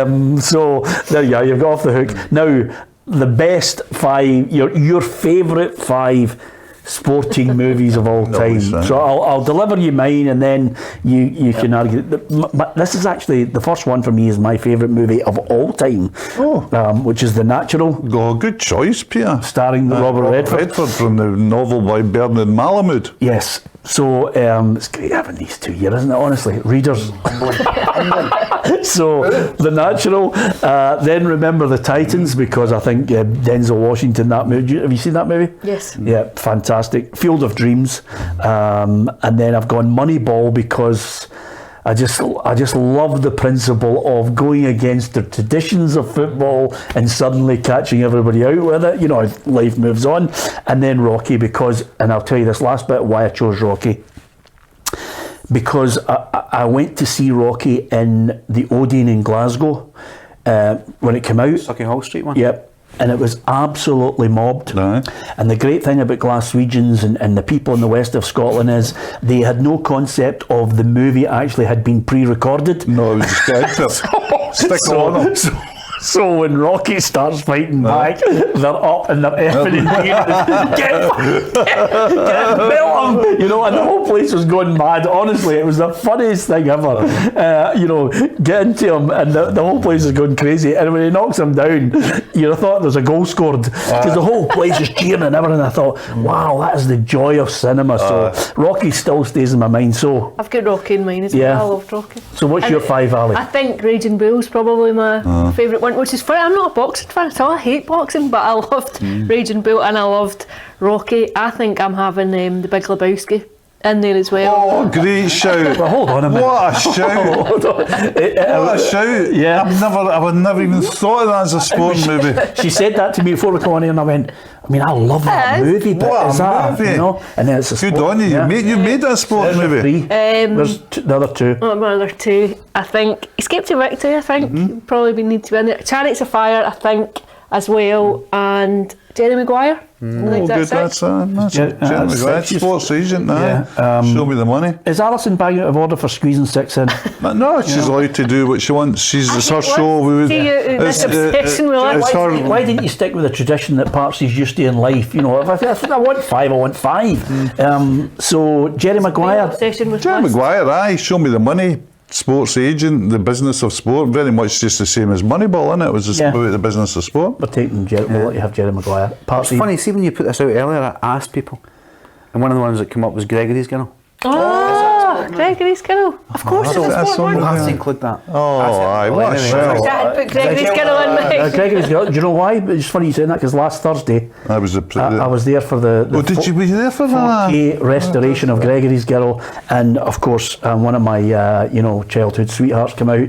went, so there you are, you've got off the hook. Now, the best 5, your favourite 5 sporting movies of all time. right. So I'll deliver you mine, and then you can argue. This is actually the first one for me is my favourite movie of all time, which is The Natural, Oh, good choice, Peter. starring Robert Redford. Redford from the novel by Bernard Malamud. Yes. So it's great having these two here, isn't it? Honestly, readers. So The Natural, then Remember the Titans, because I think Denzel Washington, that movie. Have you seen that movie? Yes. Yeah, fantastic. Field of Dreams, and then I've gone Moneyball because I just love the principle of going against the traditions of football and suddenly catching everybody out with it. You know, life moves on. And then Rocky, because, and I'll tell you this last bit why I chose Rocky. Because I went to see Rocky in the Odeon in Glasgow when it came out. Sucky Hall Street one? Yep. And it was absolutely mobbed. Aye. And the great thing about Glaswegians and the people in the west of Scotland is they had no concept of the movie actually had been pre-recorded. No, it was just actor. Stick on him. So when Rocky starts fighting back, they're up and they're effing and get Bill him! You know, and the whole place was going mad. Honestly, it was the funniest thing ever. You know, get into him and the whole place is going crazy. And when he knocks him down, you thought there's a goal scored because the whole place is cheering and everything. I thought, wow, that is the joy of cinema. So Rocky still stays in my mind. So I've got Rocky in mine as Yeah. well. I loved Rocky. So what's And your 5, Ali? I think Raging Bull's probably my favourite one, which is funny. I'm not a boxing fan at all. I hate boxing, but I loved Raging Bull and I loved Rocky. I think I'm having the Big Lebowski in there as well. Oh, great shout. Well, hold on a minute. What a shout. Hold on. What a shout. Yeah. I would never even thought of that as a sport movie. She said that to me before we come on here, and I went, I mean, I love that It is. movie, but What a is that movie. you know? And then it's a Good sport, on you. yeah. You made that sport There's movie. 3. There's the other 2. My other 2, I think Escape to Victory, I think probably need to be in there. Chariots of Fire, I think, as well, and Jerry Maguire. I think Oh, good. that's it. That's that's that's sports agent now. Yeah, Show me the money. Is Alison banging out of order for squeezing 6 in? No, she's allowed to do what she wants. It's her show. We would. See you, this obsession with that. It's her. Why didn't you stick with the tradition that Parks is used to in life? You know, if I want 5, I want 5. So Jerry Maguire. Obsession with Jerry lists. Maguire, aye, show me the money. Sports agent, the business of sport, very much just the same as Moneyball, innit? It was just Yeah. about the business of sport. We're taking Jerry. We'll let you have Jerry Maguire. Parks. It's funny, see when you put this out earlier, I asked people, and one of the ones that came up was Gregory's Girl. Gregory's Girl. Of course, it's a that's sport one. something- I have to include that. Oh, aye, what a shout. Dad put Gregory's Girl in mine. Gregory's Girl. Do you know why? It's funny you saying that because last Thursday I was I was there for the Oh, did you be there for that? 4K restoration of Gregory's Girl, and of course one of my childhood sweethearts came out.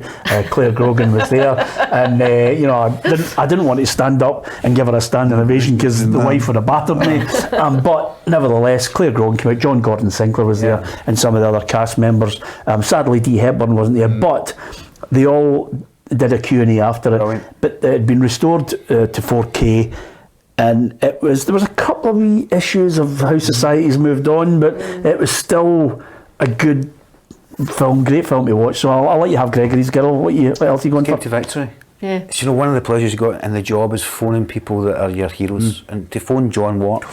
Claire Grogan was there, and I didn't want to stand up and give her a standing ovation because the wife would have battered me. But nevertheless, Claire Grogan came out. John Gordon Sinclair was there, and some of the other cast members. Sadly, Dee Hepburn wasn't there, but they all did a Q&A after it. Brilliant. But it had been restored to 4K. And there was a couple of wee issues of how society's moved on, but it was still a good film, great film to watch. So I'll let you have Gregory's Girl. What else are you going Escape for? to Victory. Yeah. So, you know, one of the pleasures you got in the job is phoning people that are your heroes, and to phone John Watt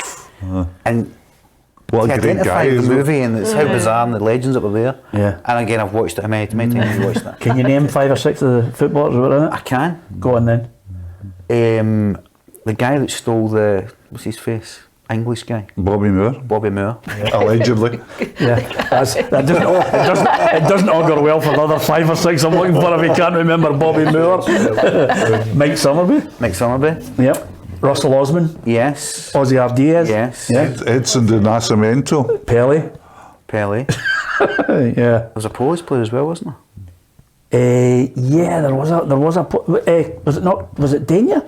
and What to a great identify guy. the isn't he? movie, and it's how bizarre and the legends that were there. Yeah. And again, I've watched it. How many times have you watched that? Can you name 5 or 6 of the footballers that were in I it? can. Go on then. The guy that stole what's his face? English guy. Bobby Moore, allegedly. Yeah, it doesn't augur well for the other 5 or 6 I'm looking for if you can't remember Bobby Moore. Mike Summerby. Yep. Russell Osman. Yes. Ozzy Ardiaz. Yes. Yeah. Edson de Nascimento. Pele. Yeah. There was a Polish player as well, wasn't there? Yeah, there was was it Dania?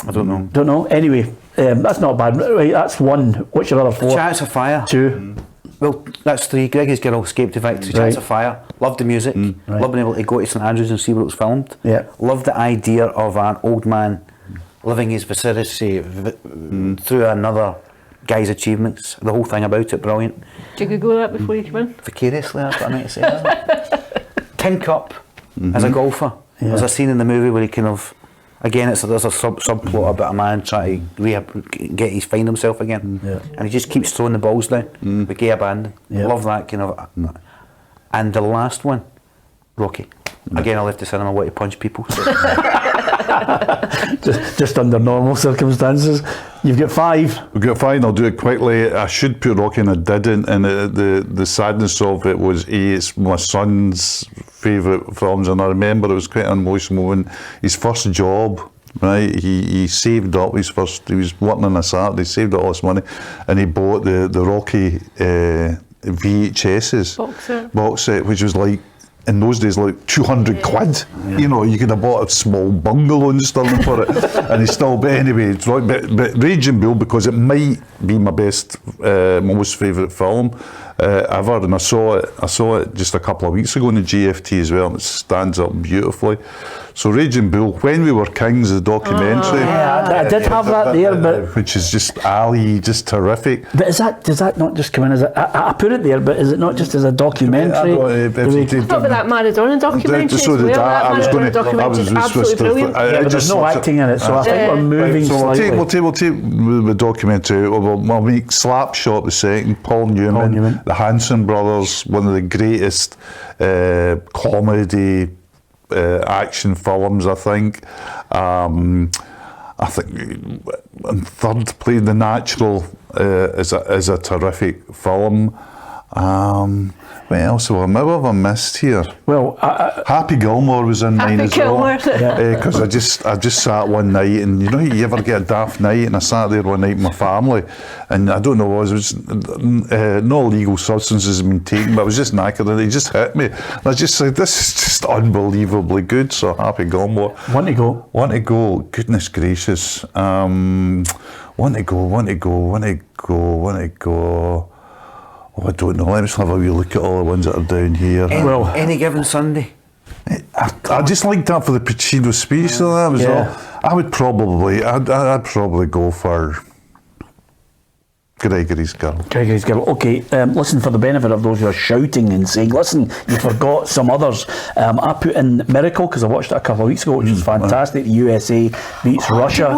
I don't know. Don't know. Anyway, that's not bad. Right, that's 1. What's your other 4? Chance of Fire. 2. Well, that's 3. Greggy's Girl, Escape to Victory, Chance of Fire. Loved the music. Loved being able to go to St Andrews and see where it was filmed. Yeah. Loved the idea of an old man living his vicinity through another guy's achievements. The whole thing about it, brilliant. Did you Google that before you came in? Vicariously, that's what I meant to say. Isn't it? Tin Cup as a golfer. Yeah. There's a scene in the movie where he kind of, again, there's a subplot about a man trying to find himself again, and he just keeps throwing the balls down with gay abandon. Love that kind of. And the last one, Rocky. Again, I left the cinema, I want to punch people. So. just under normal circumstances. You've got 5. We've got 5, I'll do it quickly. I should put Rocky and I didn't, and the sadness of it was, it's my son's favourite films, and I remember it was quite an emotional when his first job, right, he saved up he was working on a Saturday, saved up all this money, and he bought the Rocky VHS's box set, which was like, in those days, like 200 quid. You know, you could have bought a small bungalow in Stirling for it, and he's still. But anyway, it's right. But Raging Bull, because it might be my best, most favourite film ever, and I saw it just a couple of weeks ago in the GFT as well, and it stands up beautifully. So Raging Bull, When We Were Kings, the documentary. Yeah, I did have that there, but which is just Ali, just terrific. But does that not just come in as I put it there, but is it not just as a documentary? I thought about that Maradona documentary So as did well. I was going to. Documentary's absolutely brilliant. But there's no acting in it, so I think we're moving slightly. We'll take the documentary out. We'll make Slapshot the second. Paul Newman, the Hanson brothers, one of the greatest comedy action films, I think. I think, and third, played The Natural is a terrific film. What else have I missed here? Well, Happy Gilmore was in mine as well. Because I just sat one night, and you know, you ever get a daft night, and I sat there one night with my family, and I don't know what it was, no illegal substances had been taken, but I was just knackered, and it just hit me. And I just said, this is just unbelievably good. So Happy Gilmore. Want to go. Goodness gracious. Want to go. Oh, I don't know. Let me just have a wee look at all the ones that are down here. Any Given Sunday. I just liked that for the Pacino speech. So that was all. I'd probably go for Gregory's Girl. Okay, listen, for the benefit of those who are shouting and saying, listen, you forgot some others. I put in Miracle, because I watched it a couple of weeks ago, which was fantastic. The USA beats Russia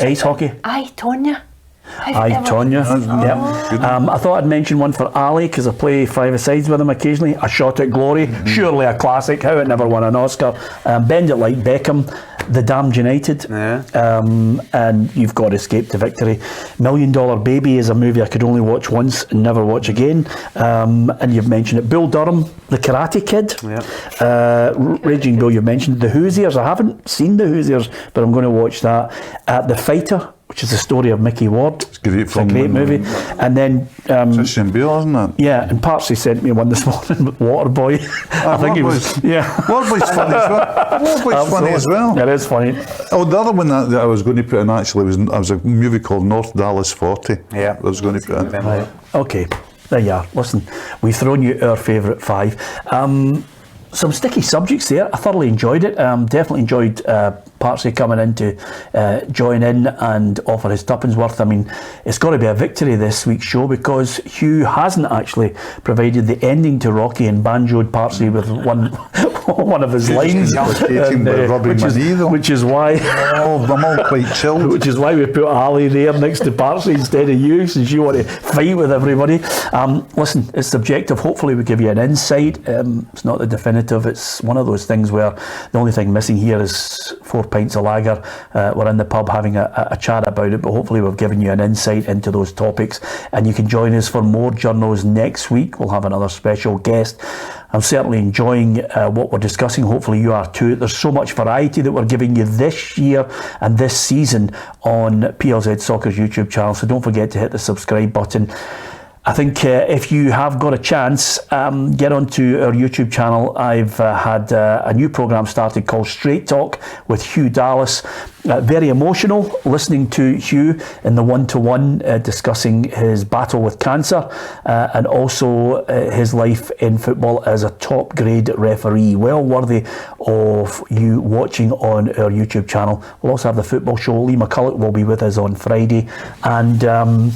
ice hockey. Tonya. Tonya. I thought I'd mention one for Ali, because I play five-a-sides with him occasionally. A Shot at Glory, surely a classic, how it never won an Oscar. Bend It Like Beckham, The Damned United, and you've got Escape to Victory. $1 Million Baby is a movie I could only watch once and never watch again. And you've mentioned it. Bull Durham, The Karate Kid. Raging Bull, you've mentioned. The Hoosiers, I haven't seen The Hoosiers, but I'm going to watch that. The Fighter, which is the story of Mickey Ward. It's a great movie. And then Christian Bale, isn't it? Yeah, and Parsley sent me one this morning with Waterboy. I think he was. Waterboy's funny as well. Waterboy's funny as well. It is funny. Oh, the other one that I was going to put in actually was a movie called North Dallas 40. I was going to put in. Right. Okay, there you are. Listen, we've thrown you our favourite 5. Some sticky subjects there. I thoroughly enjoyed it. Definitely enjoyed Parsley coming in to join in and offer his tuppence worth. I mean, it's got to be a victory this week's show, because Hugh hasn't actually provided the ending to Rocky and banjoed Parsley with one of his lines, which is why I'm all quite chilled. Which is why we put Ali there next to Parsley instead of you, since you want to fight with everybody. Listen, it's subjective. Hopefully we give you an insight. It's not the definitive. It's one of those things where the only thing missing here is 4 pints of lager. We're in the pub having a chat about it, but hopefully we've given you an insight into those topics, and you can join us for more Journos next week. We'll have another special guest. I'm certainly enjoying what we're discussing. Hopefully you are too. There's so much variety that we're giving you this year and this season on PLZ Soccer's YouTube channel, so don't forget to hit the subscribe button. I think if you have got a chance, get onto our YouTube channel. I've had a new programme started called Straight Talk with Hugh Dallas. Very emotional, listening to Hugh in the one-to-one, discussing his battle with cancer and also his life in football as a top-grade referee. Well worthy of you watching on our YouTube channel. We'll also have the football show. Lee McCulloch will be with us on Friday. And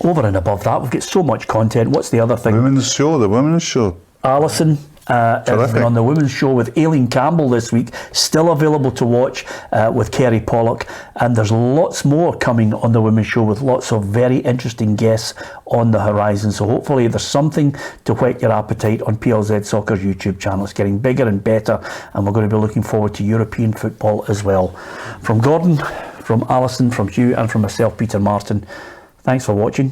over and above that, we've got so much content. What's the other thing? The women's show. Alison has been on the women's show with Aileen Campbell this week, still available to watch with Kerry Pollock, and there's lots more coming on the women's show with lots of very interesting guests on the horizon. So hopefully there's something to whet your appetite on PLZ Soccer's YouTube channel. It's getting bigger and better, and we're going to be looking forward to European football as well. From Gordon, from Alison, from Hugh, and from myself, Peter Martin, thanks for watching.